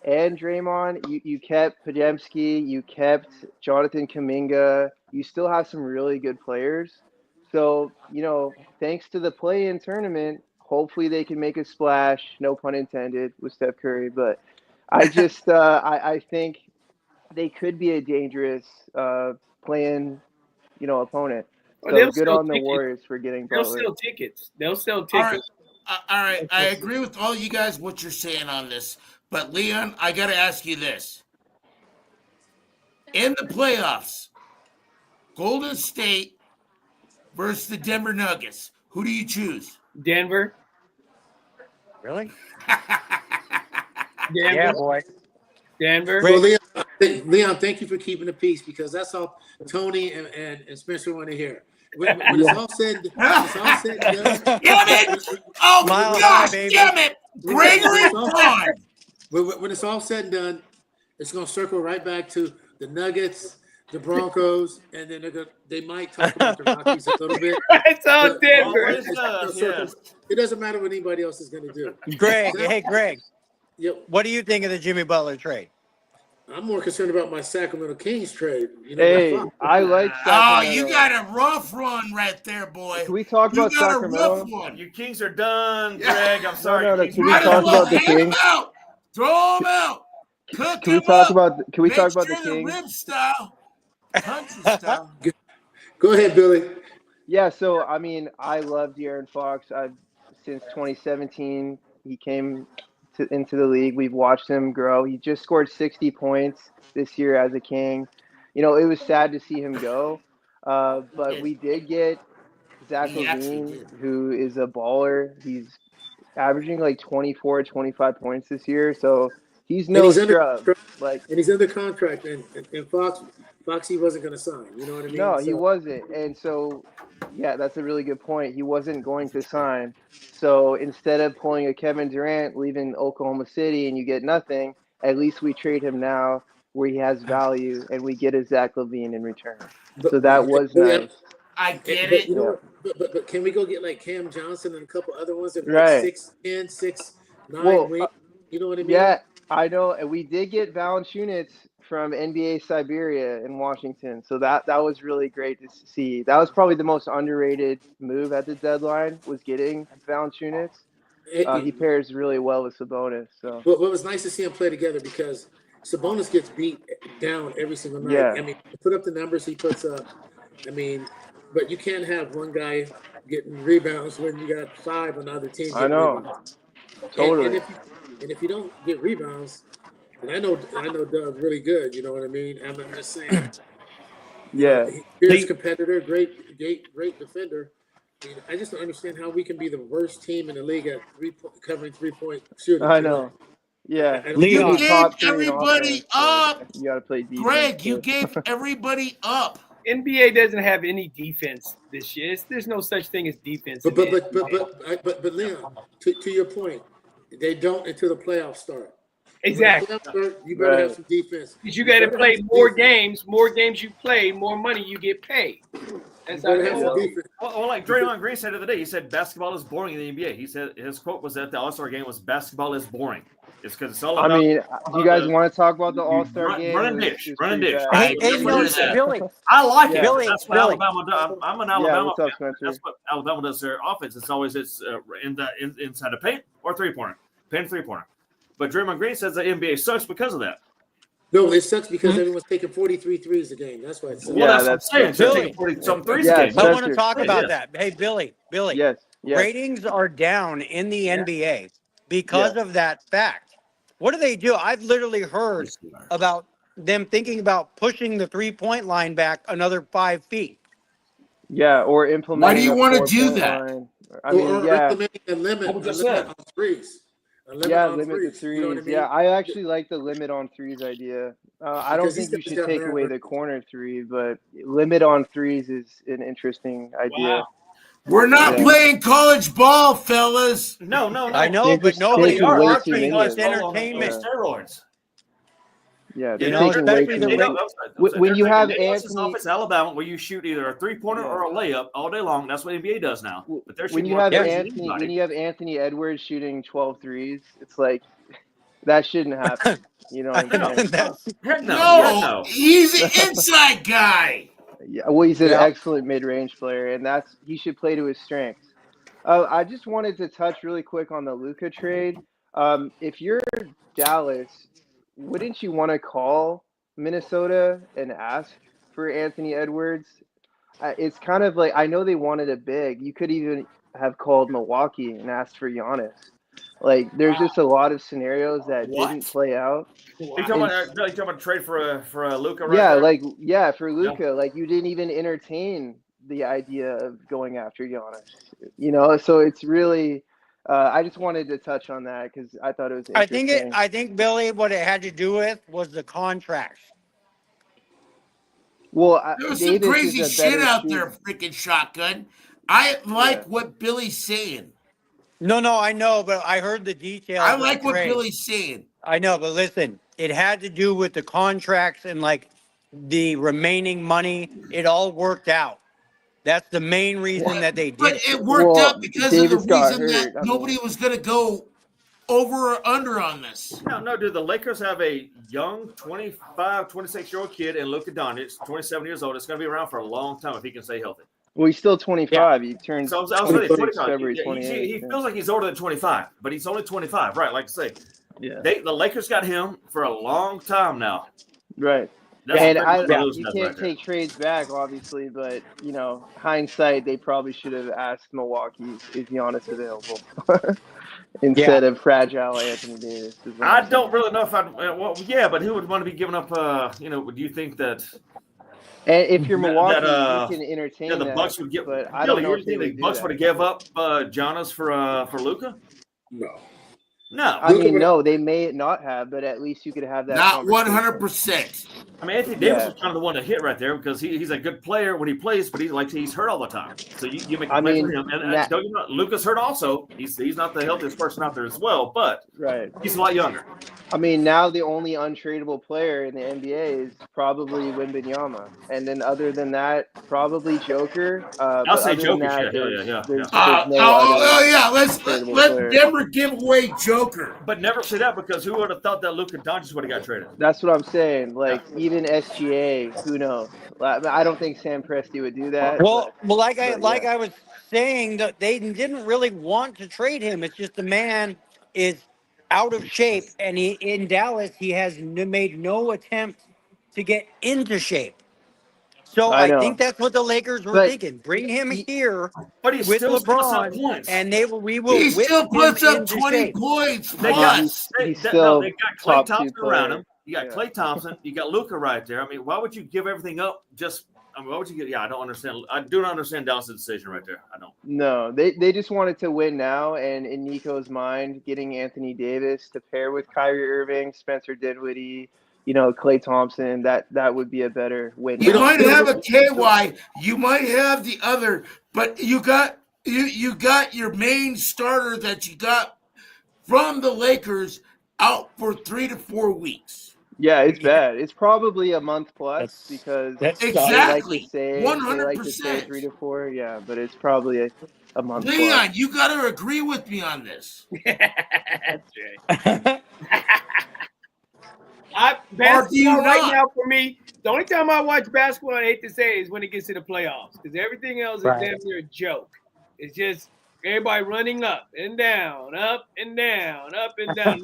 and Draymond. You kept Podziemski, you kept Jonathan Kuminga. You still have some really good players. So, thanks to the play-in tournament, hopefully they can make a splash, no pun intended, with Steph Curry. But I just I think they could be a dangerous play-in, opponent. So good on the Warriors for getting Butler. They'll sell tickets. All right. I agree with all you guys what you're saying on this. But, Leon, I got to ask you this. In the playoffs, Golden State versus the Denver Nuggets, who do you choose? Denver. Really? Denver. Yeah, boy. Denver. Well, Leon, thank you for keeping the peace, because that's all Tony and Spencer want to hear. When it's all said and done. Damn it! Oh, my gosh, damn it! Gregory Braun! When it's all said and done, it's going to circle right back to the Nuggets, the Broncos, and then they might talk about the Rockies a little bit. It's all Denver. It doesn't matter what anybody else is going to do. Greg, hey, Greg. Yep. What do you think of the Jimmy Butler trade? I'm more concerned about my Sacramento Kings trade. Hey, I like Sacramento. Oh, you got a rough run right there, boy. Can we talk about Sacramento? Your Kings are done, Greg. I'm sorry. No, can we talk about the Kings? Throw them out. Can we talk about the Kings? Rib style. Country style. Go ahead, Billy. Yeah, so I love De'Aaron Fox. Since 2017 he came into the league. We've watched him grow. He just scored 60 points this year as a King. It was sad to see him go, but we did get Zach LaVine, who is a baller. He's averaging like 24, 25 points this year, so he's no scrub. And he's under contract, and Foxy wasn't going to sign. You know what I mean? No, he wasn't. And so, yeah, that's a really good point. He wasn't going to sign. So instead of pulling a Kevin Durant, leaving Oklahoma City, and you get nothing, at least we trade him now where he has value, and we get a Zach LaVine in return. So that was nice. I get it. But can we go get like Cam Johnson and a couple other ones that right. 6'10", 6'9", you know what I mean? Yeah, I know. And we did get Valanciunas from NBA Siberia in Washington. So that was really great to see. That was probably the most underrated move at the deadline, was getting Valanciunas. He pairs really well with Sabonis. So what was nice to see him play together, because Sabonis gets beat down every single night. Yeah. I mean, put up the numbers he puts up. I mean, but you can't have one guy getting rebounds when you got 5 on the other team. I know. Rebounds. Totally. And if you don't get rebounds, and I know Doug really good, you know what I mean? I'm just saying. Yeah. Fierce competitor, great defender. I just don't understand how we can be the worst team in the league at covering 3-point shooting. I know. Yeah. You gave everybody up. You got to play defense. Greg, you gave everybody up. NBA doesn't have any defense this year. There's no such thing as defense. But Leon, to your point, they don't until the playoffs start. Exactly. You better have some defense. Because you got to play more games. More games you play, more money you get paid. That's how it is. Well, like Draymond Green said the other day, he said basketball is boring in the NBA. He said his quote was that the All-Star game was basketball is boring. It's because it's all about. I mean, do you guys want to talk about the All-Star game? Run and dish. Hey, Billy. I like it. Billy, that's what Alabama does. I'm an Alabama fan. Up, that's what Alabama does. Their offense. It's always inside the paint or three-pointer. Paint three-pointer. But Draymond Green says the NBA sucks because of that. No, it sucks because everyone's taking 43 threes a game. That's why. Well, that's what I'm saying. They're taking 40-some threes a game. I want to talk about that. Hey, Billy. Yes. Ratings are down in the NBA because of that fact. What do they do? I've literally heard about them thinking about pushing the 3-point line back another 5 feet. Yeah, or implementing. Why do you want to do that? I mean, implementing a limit on threes. Limit the threes. You know what I mean? Yeah, I actually like the limit on threes idea. I don't think you should take away the corner three, but limit on threes is an interesting idea. Wow. We're not playing college ball, fellas. No. I know, but nobody are watching. English. It's entertainment. Steroids. Yeah, You they're know, taking way especially too the much. When you have Anthony Anthony, offense, Alabama, where you shoot either a 3-pointer or a layup all day long. That's what NBA does now. But they're when shooting you more have threes than Anthony, anybody. when you have Anthony Edwards shooting 12 threes, it's like that shouldn't happen. You know what I'm saying? Heck no. No, he's an inside guy. Yeah, well, he's an Yeah. excellent mid-range player, and he should play to his strengths. I just wanted to touch really quick on the Luka trade. If you're Dallas, wouldn't you want to call Minnesota and ask for Anthony Edwards? It's kind of like, I know they wanted a big. You could even have called Milwaukee and asked for Giannis. Like, there's just a lot of scenarios that didn't play out. You talking about a trade for a Luka? Right Yeah, there? for Luka, like you didn't even entertain the idea of going after Giannis. You know, so it's really. I just wanted to touch on that because I thought it was interesting. I think Billy, what it had to do with was the contracts. Well, There was Davis some crazy is a shit better out shooter. there, freaking shotgun. I like what Billy's saying. No, I know, but I heard the details. I of the like what trade. Billy's saying. I know, but listen, it had to do with the contracts and like the remaining money. It all worked out. That's the main reason that they did. But it worked out because Davis of the got reason hurt. that nobody was going to go over or under on this. No, dude. The Lakers have a young 25, 26-year-old kid in Luka Doncic, 27 years old. It's going to be around for a long time if he can stay healthy. Well, he's still 25. He turns So I was saying, 26 25. February He 28th. feels like he's older than 25, but he's only 25, right? Like I say, Yeah. the Lakers got him for a long time now. Right. That's And what you can't take trades back, obviously, but you know, hindsight, they probably should have asked Milwaukee, "Is Giannis available?" Instead of fragile Anthony Davis. I don't really know if I'd. Well, yeah, but who would want to be giving up? You know, do you think that? And if you're Milwaukee, that, you can entertain the that. Bucks would give. But I don't know if think the Bucks would have give up Giannis for Luka? No. I mean, no, they may not have, but at least you could have that. Not conversation. 100%. I mean, Anthony Davis is kind of the one to hit right there because he's a good player when he plays, but he's hurt all the time. So you make a play for him. And don't you know, Luka's hurt also. He's not the healthiest person out there as well, but he's a lot younger. I mean, now the only untradeable player in the NBA is probably Wembanyama, and then other than that, probably Joker. I'll say Joker. Let's never give away Joker. But never say that because who would have thought that Luka Doncic would have got traded? That's what I'm saying. Like even SGA, who knows? I don't think Sam Presti would do that. Well, I was saying that they didn't really want to trade him. It's just the man is out of shape, and in Dallas he has made no attempt to get into shape. So I think that's what the Lakers were thinking. Bring him here but he with still LeBron, and we will. He still puts up 20 shape. points. They got Klay Thompson player. around him. You got Klay Thompson. You got Luka right there. I mean, why would you give everything up? Why would you get? Yeah, I don't understand. I do not understand Dallas' decision right there. I don't. No, they just wanted to win now, and in Nico's mind, getting Anthony Davis to pair with Kyrie Irving, Spencer Dinwiddie, Klay Thompson, that would be a better win. You might have a KY, you might have the other, but you got your main starter that you got from the Lakers out for 3 to 4 weeks. Yeah, it's bad. It's probably a month plus because exactly they 100%. like to say 3 to 4. Yeah, but it's probably a month. Leon, plus. you got to agree with me on this. That's right. Basketball right now for me, the only time I watch basketball, I hate to say, is when it gets to the playoffs because everything else is damn near a joke. It's just everybody running up and down, up and down, up and down,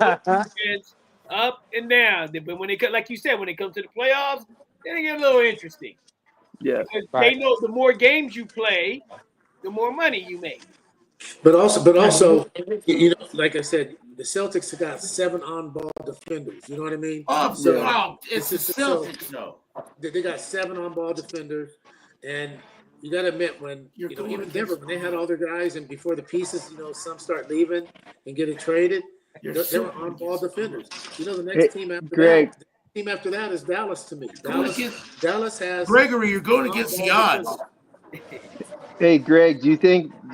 up and down. But when like you said, when it comes to the playoffs, then it get a little interesting. Yeah, because they know the more games you play, the more money you make. But also, like I said, the Celtics have got 7 on-ball defenders. You know what I mean? It's the Celtics, though. They got 7 on-ball defenders, and you got to admit when even Denver, when they had all their guys, and before the pieces, some start leaving and getting traded, they were on-ball defenders. The next team after that is Dallas to me. Dallas has Gregory. You're going against the odds. Hey, Greg,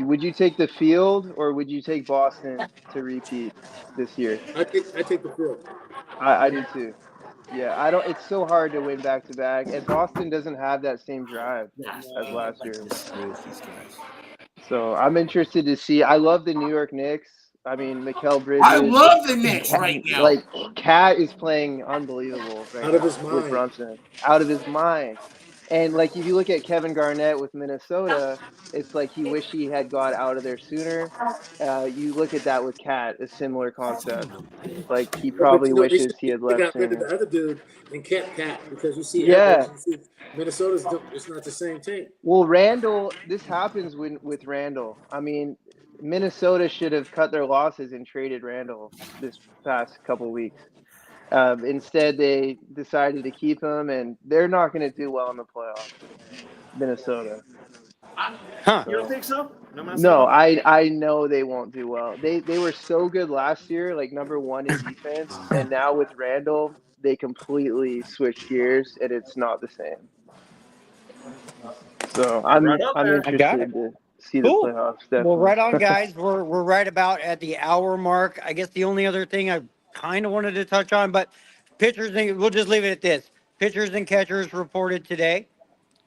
would you take the field or would you take Boston to repeat this year? I take the field. I do too. Yeah, I don't. It's so hard to win back to back, and Boston doesn't have that same drive as last year. So I'm interested to see. I love the New York Knicks. I mean, Mikal Bridges. I love the Knicks right now. Like Cat is playing unbelievable right Out of his now mind. with Brunson. Out of his mind. And like if you look at Kevin Garnett with Minnesota, it's like he wished he had got out of there sooner. You look at that with Cat, a similar concept. Like he probably wishes he had left got rid of sooner. the other dude and kept Cat because you see, Minnesota's it's not the same team. Well, Randall, this happens with Randall. I mean, Minnesota should have cut their losses and traded Randall this past couple of weeks. Instead, they decided to keep him, and they're not going to do well in the playoffs. Minnesota. Huh? You don't think so? No, I know they won't do well. They were so good last year, like #1 in defense, and now with Randall, they completely switched gears, and it's not the same. So I'm interested to see the playoffs. Definitely. Well, right on, guys. We're right about at the hour mark. I guess the only other thing I kind of wanted to touch on, but pitchers, we'll just leave it at this. Pitchers and catchers reported today.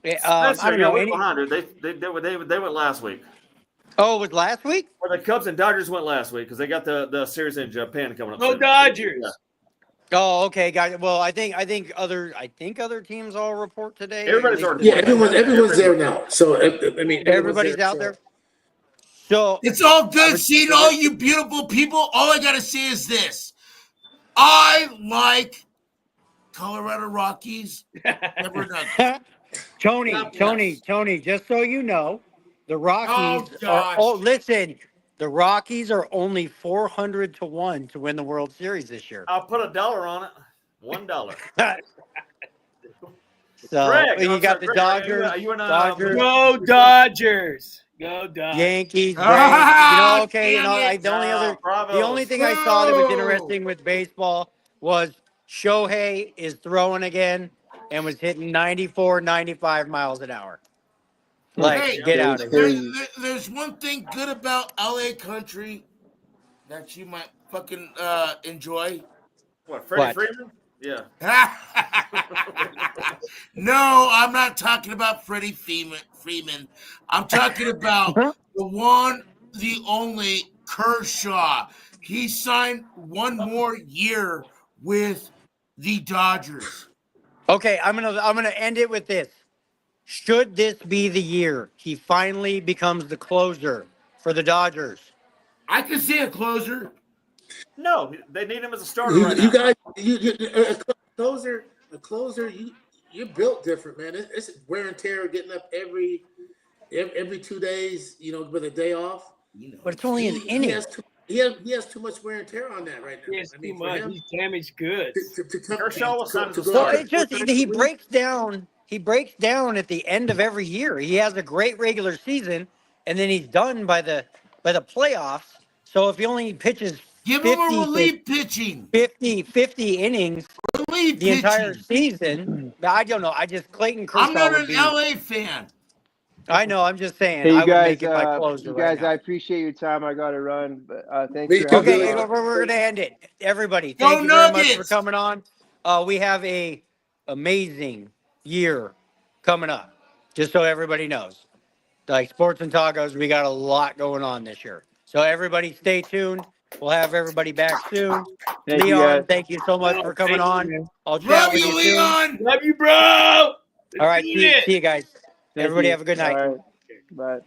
I don't know. They went last week. Oh, it was last week? Well, the Cubs and Dodgers went last week because they got the series in Japan coming up. Go Dodgers! Yeah. Oh, okay, guys. Well, I think other teams all report today. Everybody's already. Yeah, everyone's there now. So I mean, everybody's out there. So it's all good seeing all you beautiful people. All I gotta say is this: I like Colorado Rockies. Never done. Tony. Just so you know, the Rockies listen. The Rockies are only 400 to 1 to win the World Series this year. I'll put $1 on it. $1. So Greg, you got the Dodgers. Dodgers. Go Dodgers. Go Dodgers. Yankees. Braves. The only thing I saw that was interesting with baseball was Shohei is throwing again and was hitting 94, 95 miles an hour. Like, get out of here. There's one thing good about LA country that you might fucking enjoy. What, Freddie Freeman? Yeah. No, I'm not talking about Freddie Freeman. I'm talking about the one, the only Kershaw. He signed one more year with the Dodgers. Okay, I'm gonna end it with this. Should this be the year he finally becomes the closer for the Dodgers? I can see a closer. No, they need him as a starter right now. You guys, a closer. You're built different, man. It's wear and tear, getting up every 2 days, with a day off. But it's only an inning. He has too much wear and tear on that right now. He has too much. He's damaged goods. Kershaw was signed as a Well, starter. it's just he breaks down. He breaks down at the end of every year. He has a great regular season, and then he's done by the playoffs. So if he only pitches Give him a relief pitching. 50 innings the entire season, I don't know. Clayton Kershaw. I'm not an LA fan. I know. I'm just saying. Hey, you I would guys, make it my closer you guys, right now. I appreciate your time. I got to run, but thanks for having me. Okay, we're going to end it. Everybody, Go thank you very much Nuggets! for coming on. We have a amazing year coming up, just so everybody knows. Like Sports and Tacos, we got a lot going on this year. So everybody stay tuned. We'll have everybody back soon. Leon, thank you so much for coming on. I'll chat with you soon. Leon. Love you, bro. All right, see you guys. Everybody have a good night. All right. Bye.